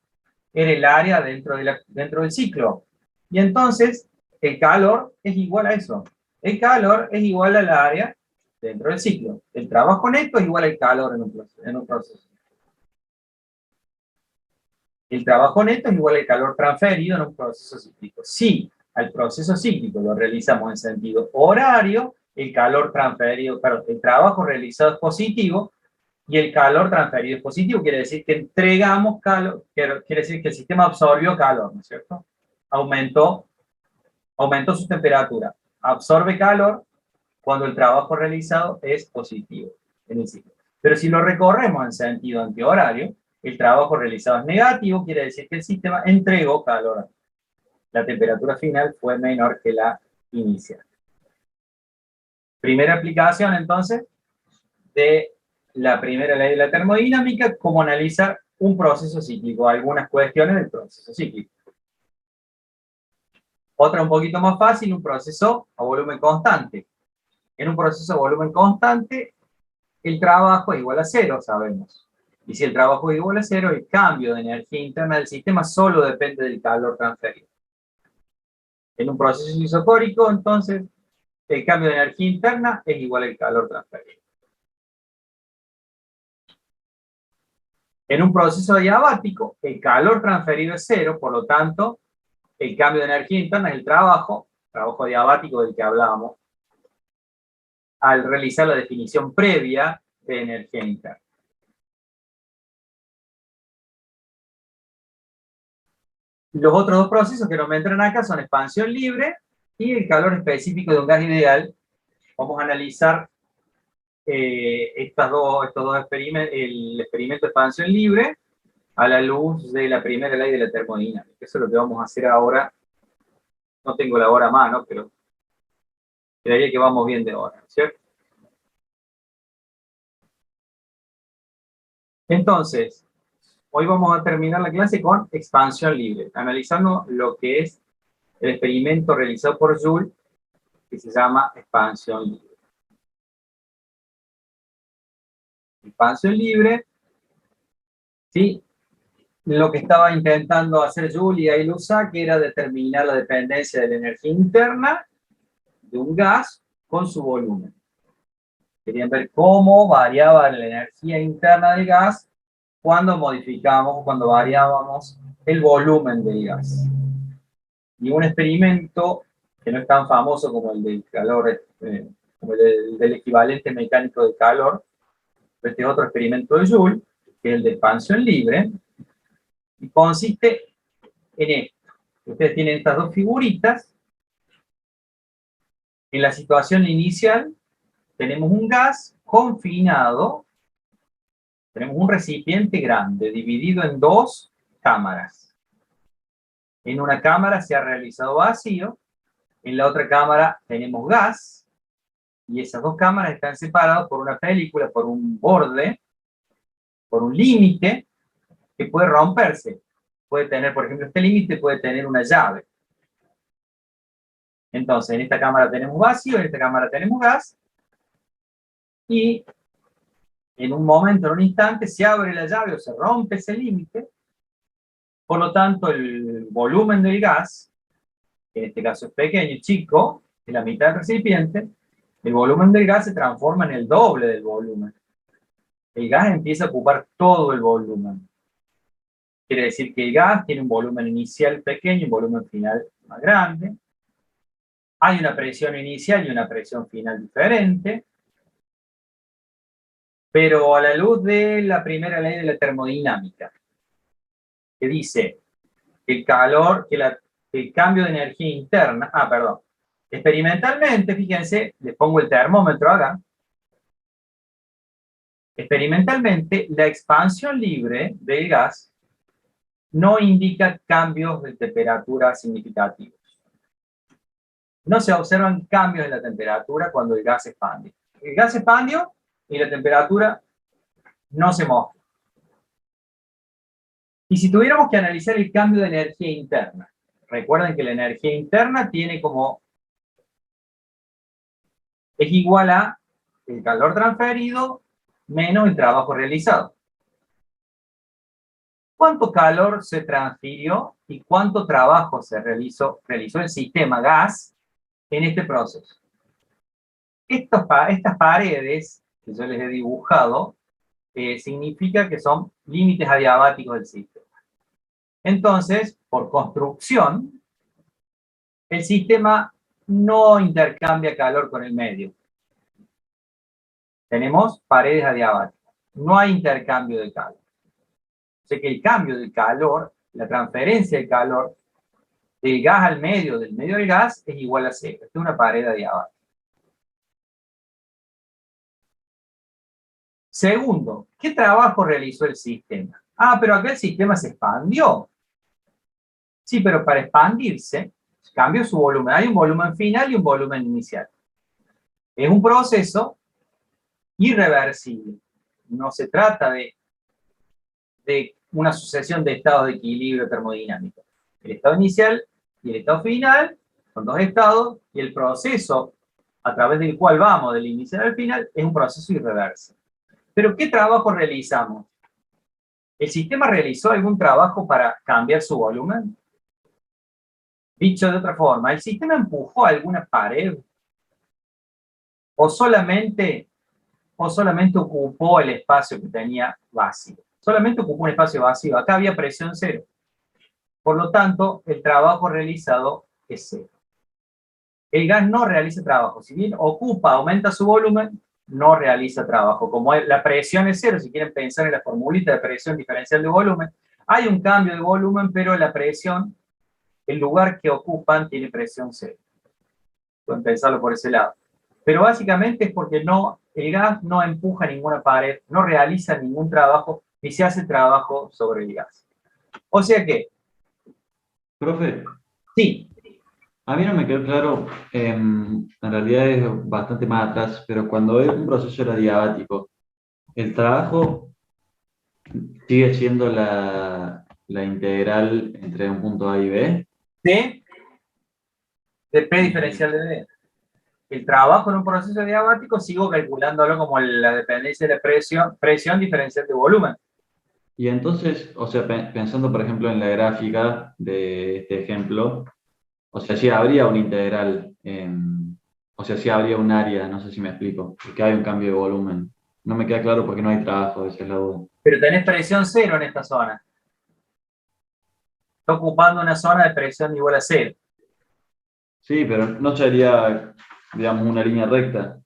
Speaker 1: era el área dentro del ciclo. Y entonces, el calor es igual a eso. El calor es igual al área dentro del ciclo. El trabajo neto es igual al calor en un proceso. El trabajo neto es igual al calor transferido en un proceso cíclico. Si al proceso cíclico lo realizamos en sentido horario, el calor transferido, perdón, el trabajo realizado es positivo y el calor transferido es positivo, quiere decir que entregamos calor, quiere decir que el sistema absorbió calor, ¿no es cierto? Aumentó su temperatura, absorbe calor cuando el trabajo realizado es positivo en el ciclo. Pero si lo recorremos en sentido antihorario, el trabajo realizado es negativo, quiere decir que el sistema entregó calor. La temperatura final fue menor que la inicial. Primera aplicación, entonces, de la primera ley de la termodinámica, cómo analizar un proceso cíclico, algunas cuestiones del proceso cíclico. Otra un poquito más fácil, un proceso a volumen constante. En un proceso a volumen constante, el trabajo es igual a cero, sabemos. Y si el trabajo es igual a cero, el cambio de energía interna del sistema solo depende del calor transferido. En un proceso isocórico, entonces, el cambio de energía interna es igual al calor transferido. En un proceso adiabático, el calor transferido es cero, por lo tanto, el cambio de energía interna es el trabajo adiabático del que hablábamos, al realizar la definición previa de energía interna. Los otros dos procesos que no me entran acá son expansión libre y el calor específico de un gas ideal. Vamos a analizar estos dos experimentos, el experimento de expansión libre a la luz de la primera ley de la termodinámica. Eso es lo que vamos a hacer ahora. No tengo la hora a mano, pero creería que vamos bien de hora, ¿cierto? Entonces, hoy vamos a terminar la clase con expansión libre, analizando lo que es el experimento realizado por Joule, que se llama expansión libre. Expansión libre, ¿sí? Lo que estaba intentando hacer Joule y Ilusaki, que era determinar la dependencia de la energía interna de un gas con su volumen. Querían ver cómo variaba la energía interna del gas cuando modificábamos, cuando variábamos el volumen del gas. Y un experimento que no es tan famoso como el del calor, como el del equivalente mecánico de calor, este es otro experimento de Joule, que es el de expansión libre, y consiste en esto. Ustedes tienen estas dos figuritas. En la situación inicial tenemos un gas confinado, tenemos un recipiente grande dividido en dos cámaras. En una cámara se ha realizado vacío, en la otra cámara tenemos gas, y esas dos cámaras están separadas por una película, por un borde, por un límite que puede romperse. Puede tener, por ejemplo, este límite puede tener una llave. Entonces, en esta cámara tenemos vacío, en esta cámara tenemos gas, y en un momento, en un instante, se abre la llave o se rompe ese límite. Por lo tanto, el volumen del gas, que en este caso es pequeño, chico, es la mitad del recipiente, el volumen del gas se transforma en el doble del volumen. El gas empieza a ocupar todo el volumen. Quiere decir que el gas tiene un volumen inicial pequeño y un volumen final más grande. Hay una presión inicial y una presión final diferente. Pero a la luz de la primera ley de la termodinámica, que dice que el calor, el cambio de energía interna, experimentalmente, fíjense, les pongo el termómetro acá, experimentalmente la expansión libre del gas no indica cambios de temperatura significativos. No se observan cambios en la temperatura cuando el gas expande. El gas expandió y la temperatura no se muestra. Y si tuviéramos que analizar el cambio de energía interna, recuerden que la energía interna tiene como, es igual a el calor transferido menos el trabajo realizado. ¿Cuánto calor se transfirió y cuánto trabajo se realizó el sistema gas en este proceso? Estas paredes que yo les he dibujado significa que son límites adiabáticos del sistema. Entonces, por construcción, el sistema no intercambia calor con el medio. Tenemos paredes adiabáticas. No hay intercambio de calor. O sea que el cambio de calor, la transferencia de calor del gas al medio, del medio al gas, es igual a cero. Esta es una pared adiabática. Segundo, ¿qué trabajo realizó el sistema? Ah, pero acá el sistema se expandió. Sí, pero para expandirse, cambió su volumen. Hay un volumen final y un volumen inicial. Es un proceso irreversible. No se trata de una sucesión de estados de equilibrio termodinámico. El estado inicial y el estado final son dos estados, y el proceso a través del cual vamos del inicial al final es un proceso irreversible. Pero ¿qué trabajo realizamos? ¿El sistema realizó algún trabajo para cambiar su volumen? Dicho de otra forma, ¿el sistema empujó alguna pared? ¿O solamente ocupó el espacio que tenía vacío? Solamente ocupó un espacio vacío. Acá había presión cero. Por lo tanto, el trabajo realizado es cero. El gas no realiza trabajo. Si bien ocupa, aumenta su volumen, no realiza trabajo. Como la presión es cero, si quieren pensar en la formulita de presión diferencial de volumen, hay un cambio de volumen, pero la presión, el lugar que ocupan, tiene presión cero. Pueden pensarlo por ese lado. Pero básicamente es porque el gas no empuja ninguna pared, no realiza ningún trabajo, ni se hace trabajo sobre el gas. O sea que,
Speaker 4: Profe,
Speaker 1: sí,
Speaker 4: a mí no me quedó claro, en realidad es bastante más atrás, pero cuando es un proceso adiabático, ¿el trabajo sigue siendo la integral entre un punto A y B?
Speaker 1: de P diferencial de D. El trabajo en un proceso adiabático sigo calculándolo como la dependencia de presión diferencial de volumen.
Speaker 4: Y entonces, o sea, pensando por ejemplo en la gráfica de este ejemplo, o sea, sí habría una integral, o sea, sí habría un área, no sé si me explico, porque hay un cambio de volumen. No me queda claro porque no hay trabajo, esa es la duda.
Speaker 1: Pero tenés presión cero en esta zona. Está ocupando una zona de presión igual a cero.
Speaker 4: Sí, pero no sería, digamos, una línea recta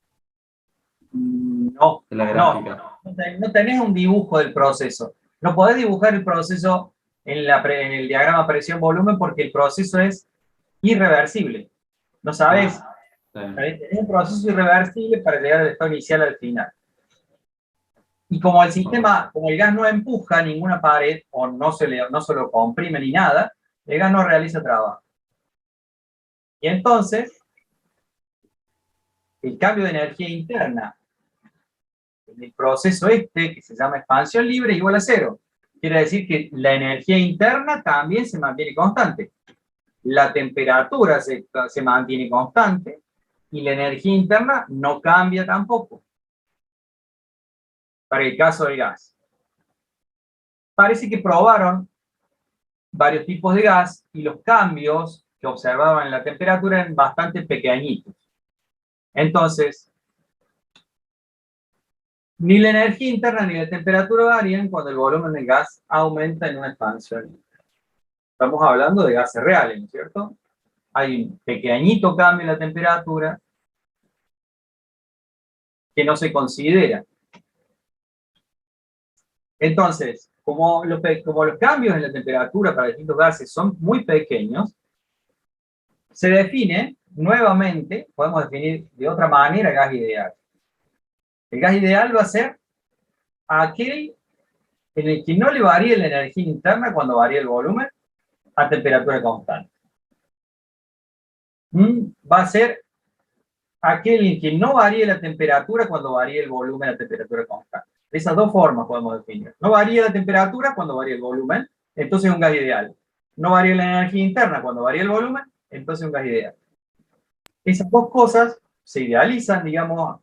Speaker 1: No,
Speaker 4: de la gráfica.
Speaker 1: no tenés un dibujo del proceso. No podés dibujar el proceso en el diagrama presión-volumen porque el proceso es irreversible. No sabés.
Speaker 4: Está bien.
Speaker 1: Es un proceso irreversible para llegar al estado inicial al final. Y como el sistema, como el gas no empuja ninguna pared o no se lo comprime ni nada, el gas no realiza trabajo. Y entonces, el cambio de energía interna en el proceso que se llama expansión libre, igual a cero. Quiere decir que la energía interna también se mantiene constante. La temperatura se mantiene constante y la energía interna no cambia tampoco. Para el caso del gas. Parece que probaron varios tipos de gas y los cambios que observaban en la temperatura eran bastante pequeñitos. Entonces, ni la energía interna ni la temperatura varían cuando el volumen del gas aumenta en una expansión. Estamos hablando de gases reales, ¿no es cierto? Hay un pequeñito cambio en la temperatura que no se considera. Entonces, como los cambios en la temperatura para distintos gases son muy pequeños, se define nuevamente, podemos definir de otra manera el gas ideal. El gas ideal va a ser aquel en el que no le varíe la energía interna cuando varía el volumen a temperatura constante. Va a ser aquel en el que no varíe la temperatura cuando varíe el volumen a temperatura constante. De esas dos formas podemos definir. No varía la temperatura cuando varía el volumen, entonces es un gas ideal. No varía la energía interna cuando varía el volumen, entonces es un gas ideal. Esas dos cosas se idealizan, digamos,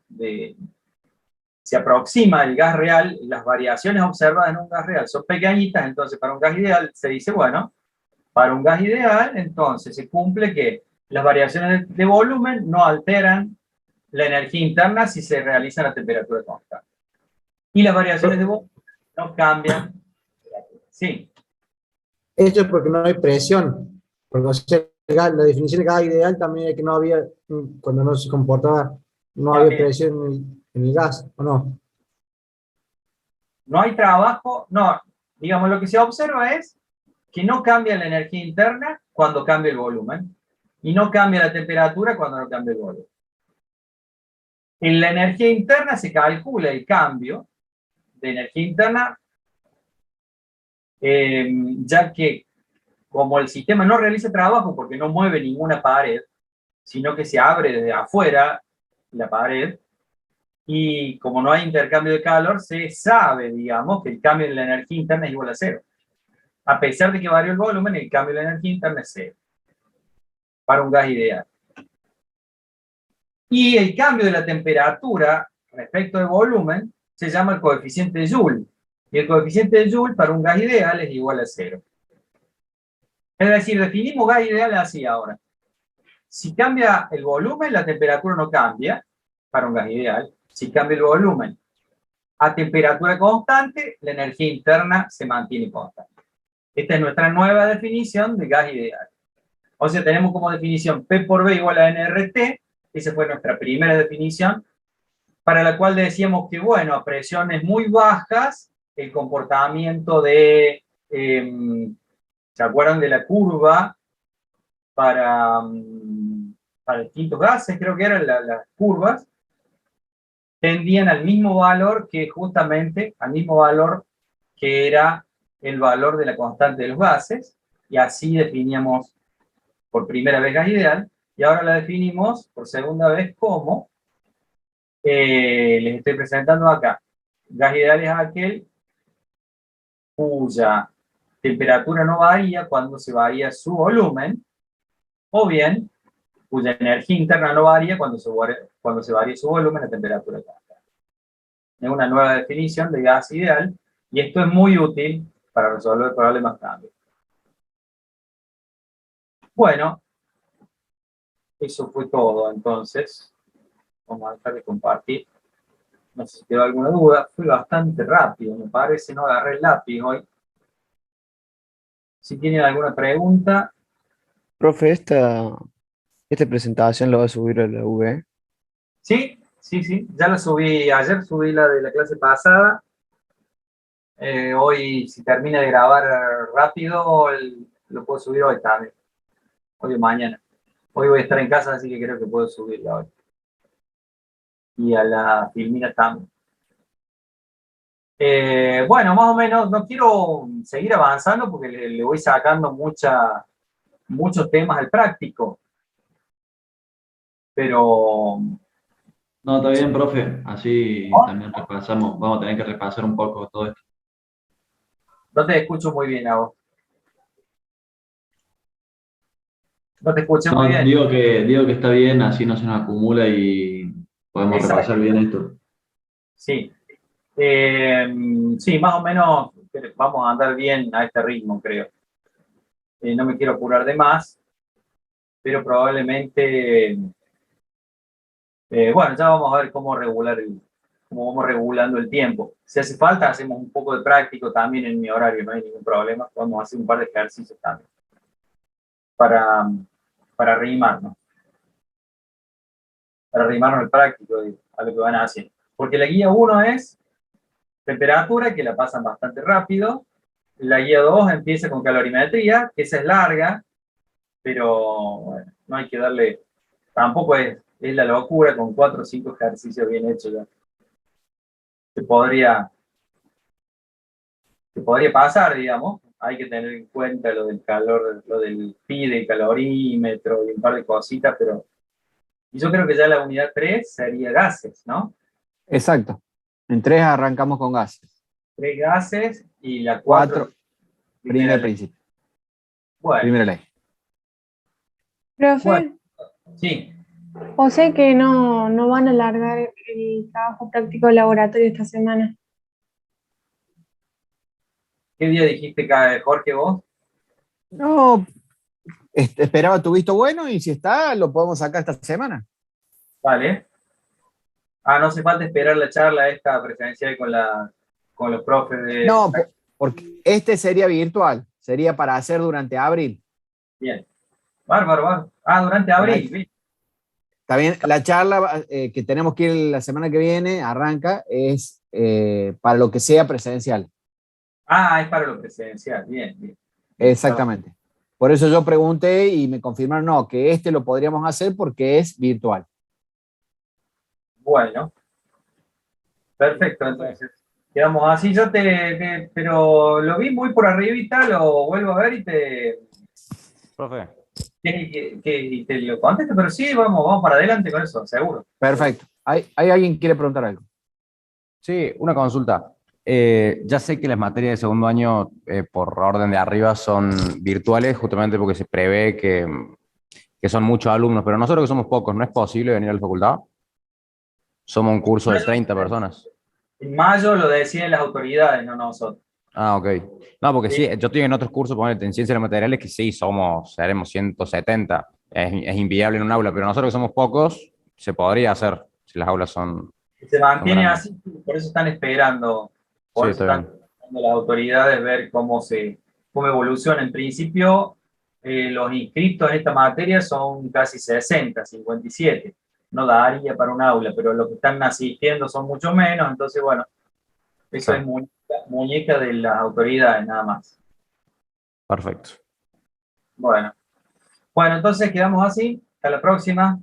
Speaker 1: se aproxima el gas real, las variaciones observadas en un gas real son pequeñitas, entonces para un gas ideal se dice, bueno, para un gas ideal, entonces se cumple que las variaciones de volumen no alteran la energía interna si se realiza a temperatura constante. Y las variaciones de volumen no cambian. Sí.
Speaker 2: Esto es porque no hay presión. Porque o sea, la definición de gas ideal también es que no había, cuando no se comportaba no había
Speaker 1: También.
Speaker 2: presión en el gas, ¿o no?
Speaker 1: No hay trabajo, no, digamos, lo que se observa es que no cambia la energía interna cuando cambia el volumen y no cambia la temperatura cuando no cambia el volumen. En la energía interna se calcula el cambio de energía interna, ya que como el sistema no realiza trabajo porque no mueve ninguna pared, sino que se abre desde afuera la pared, y como no hay intercambio de calor, se sabe, digamos, que el cambio de la energía interna es igual a cero. A pesar de que varió el volumen, el cambio de la energía interna es cero para un gas ideal. Y el cambio de la temperatura respecto al volumen se llama el coeficiente de Joule. Y el coeficiente de Joule para un gas ideal es igual a cero. Es decir, definimos gas ideal así ahora. Si cambia el volumen, la temperatura no cambia para un gas ideal. Si cambia el volumen a temperatura constante, la energía interna se mantiene constante. Esta es nuestra nueva definición de gas ideal. O sea, tenemos como definición P por B igual a nRT. Esa fue nuestra primera definición, para la cual decíamos que, bueno, a presiones muy bajas, el comportamiento de, ¿se acuerdan de la curva para distintos gases? Creo que eran las curvas, tendían al mismo valor que justamente, al mismo valor que era el valor de la constante de los gases, y así definíamos por primera vez gas ideal, y ahora la definimos por segunda vez como, les estoy presentando acá. Gas ideal es aquel cuya temperatura no varía cuando se varía su volumen, o bien cuya energía interna no varía cuando se varía su volumen, la temperatura constante. Es una nueva definición de gas ideal, y esto es muy útil para resolver problemas también. Bueno, eso fue todo, entonces. Vamos a dejar de compartir. No sé si quedó alguna duda. Fue bastante rápido, me parece. No agarré el lápiz hoy. Si tienen alguna pregunta.
Speaker 5: Profe, esta presentación la va a subir a la V.
Speaker 1: Sí, sí, sí. Ya la subí. Ayer subí la de la clase pasada. Hoy, si termina de grabar rápido, lo puedo subir hoy también. Hoy o mañana. Hoy voy a estar en casa, así que creo que puedo subirla hoy. Y a la Filmina también. Bueno, más o menos, no quiero seguir avanzando porque le voy sacando muchos temas al práctico. Pero,
Speaker 4: No, está bien, profe. Así
Speaker 1: ¿no?
Speaker 4: también repasamos. Vamos a tener que repasar un poco todo esto.
Speaker 1: No te escucho muy bien a vos. No te escuché muy
Speaker 4: No,
Speaker 1: bien.
Speaker 4: digo que está bien, así no se nos acumula y podemos
Speaker 1: Exacto,
Speaker 4: repasar bien esto.
Speaker 1: sí. Sí, más o menos vamos a andar bien a este ritmo, creo. No me quiero apurar de más, pero probablemente, bueno, ya vamos a ver cómo cómo vamos regulando el tiempo. Si hace falta, hacemos un poco de práctico también en mi horario, no hay ningún problema. Podemos hacer un par de ejercicios también para, para arrimarnos el práctico a lo que van a hacer. Porque la guía 1 es temperatura, que la pasan bastante rápido. La guía 2 empieza con calorimetría, que esa es larga, pero bueno, no hay que darle, tampoco es la locura, con 4 o 5 ejercicios bien hechos ya. Se podría pasar, digamos. Hay que tener en cuenta lo del calor, lo del pi del calorímetro y un par de cositas, pero y yo creo que ya la unidad 3 sería gases, ¿no?
Speaker 6: Exacto. En 3 arrancamos con gases.
Speaker 1: 3 gases y la 4
Speaker 6: 4, primer
Speaker 1: ley.
Speaker 6: principio.
Speaker 1: Bueno,
Speaker 6: Primera ley.
Speaker 1: bueno,
Speaker 7: Profe,
Speaker 1: sí.
Speaker 7: o sea que no van a alargar el trabajo práctico de laboratorio esta semana.
Speaker 1: ¿Qué día dijiste, Jorge, vos?
Speaker 6: No, esperaba tu visto bueno y si está, lo podemos sacar esta semana.
Speaker 1: Vale. Ah, no hace falta esperar la charla esta presencial con los profes de...
Speaker 6: No, porque este sería virtual, sería para hacer durante abril.
Speaker 1: Bien. Bárbaro, bárbaro. Ah, durante abril. Bien.
Speaker 6: Está bien, la charla que tenemos que ir la semana que viene, arranca, es para lo que sea presencial.
Speaker 1: Ah, es para lo presidencial, bien, bien.
Speaker 6: Exactamente. Por eso yo pregunté y me confirmaron, no, que este lo podríamos hacer porque es virtual.
Speaker 1: Bueno, perfecto, entonces. Quedamos así, pero lo vi muy por arribita, lo vuelvo a ver y
Speaker 3: Profe.
Speaker 1: y te lo contesto, pero sí, vamos para adelante con eso, seguro.
Speaker 6: Perfecto. ¿Hay alguien que quiere preguntar algo?
Speaker 3: Sí, una consulta. Ya sé que las materias de segundo año, por orden de arriba, son virtuales, justamente porque se prevé que son muchos alumnos, pero nosotros que somos pocos, ¿no es posible venir a la facultad? Somos un curso de 30 personas.
Speaker 1: En mayo lo deciden las autoridades, no nosotros.
Speaker 3: Ah, ok. No, porque sí,
Speaker 1: Sí.
Speaker 3: yo estoy en otros cursos, ponele, en ciencia de los materiales, que sí, seremos 170. Es inviable en un aula, pero nosotros que somos pocos, se podría hacer si las aulas son
Speaker 1: Se mantiene
Speaker 3: grandes.
Speaker 1: así, por eso están esperando,
Speaker 3: Sí,
Speaker 1: por eso
Speaker 3: está
Speaker 1: están
Speaker 3: bien.
Speaker 1: esperando las autoridades ver cómo evoluciona. En principio, los inscritos en esta materia son casi 60, 57. No daría para un aula, pero los que están asistiendo son mucho menos, entonces, bueno, eso es
Speaker 3: Claro.
Speaker 1: muñeca de las autoridades, nada más.
Speaker 3: Perfecto.
Speaker 1: Bueno, entonces quedamos así. Hasta la próxima.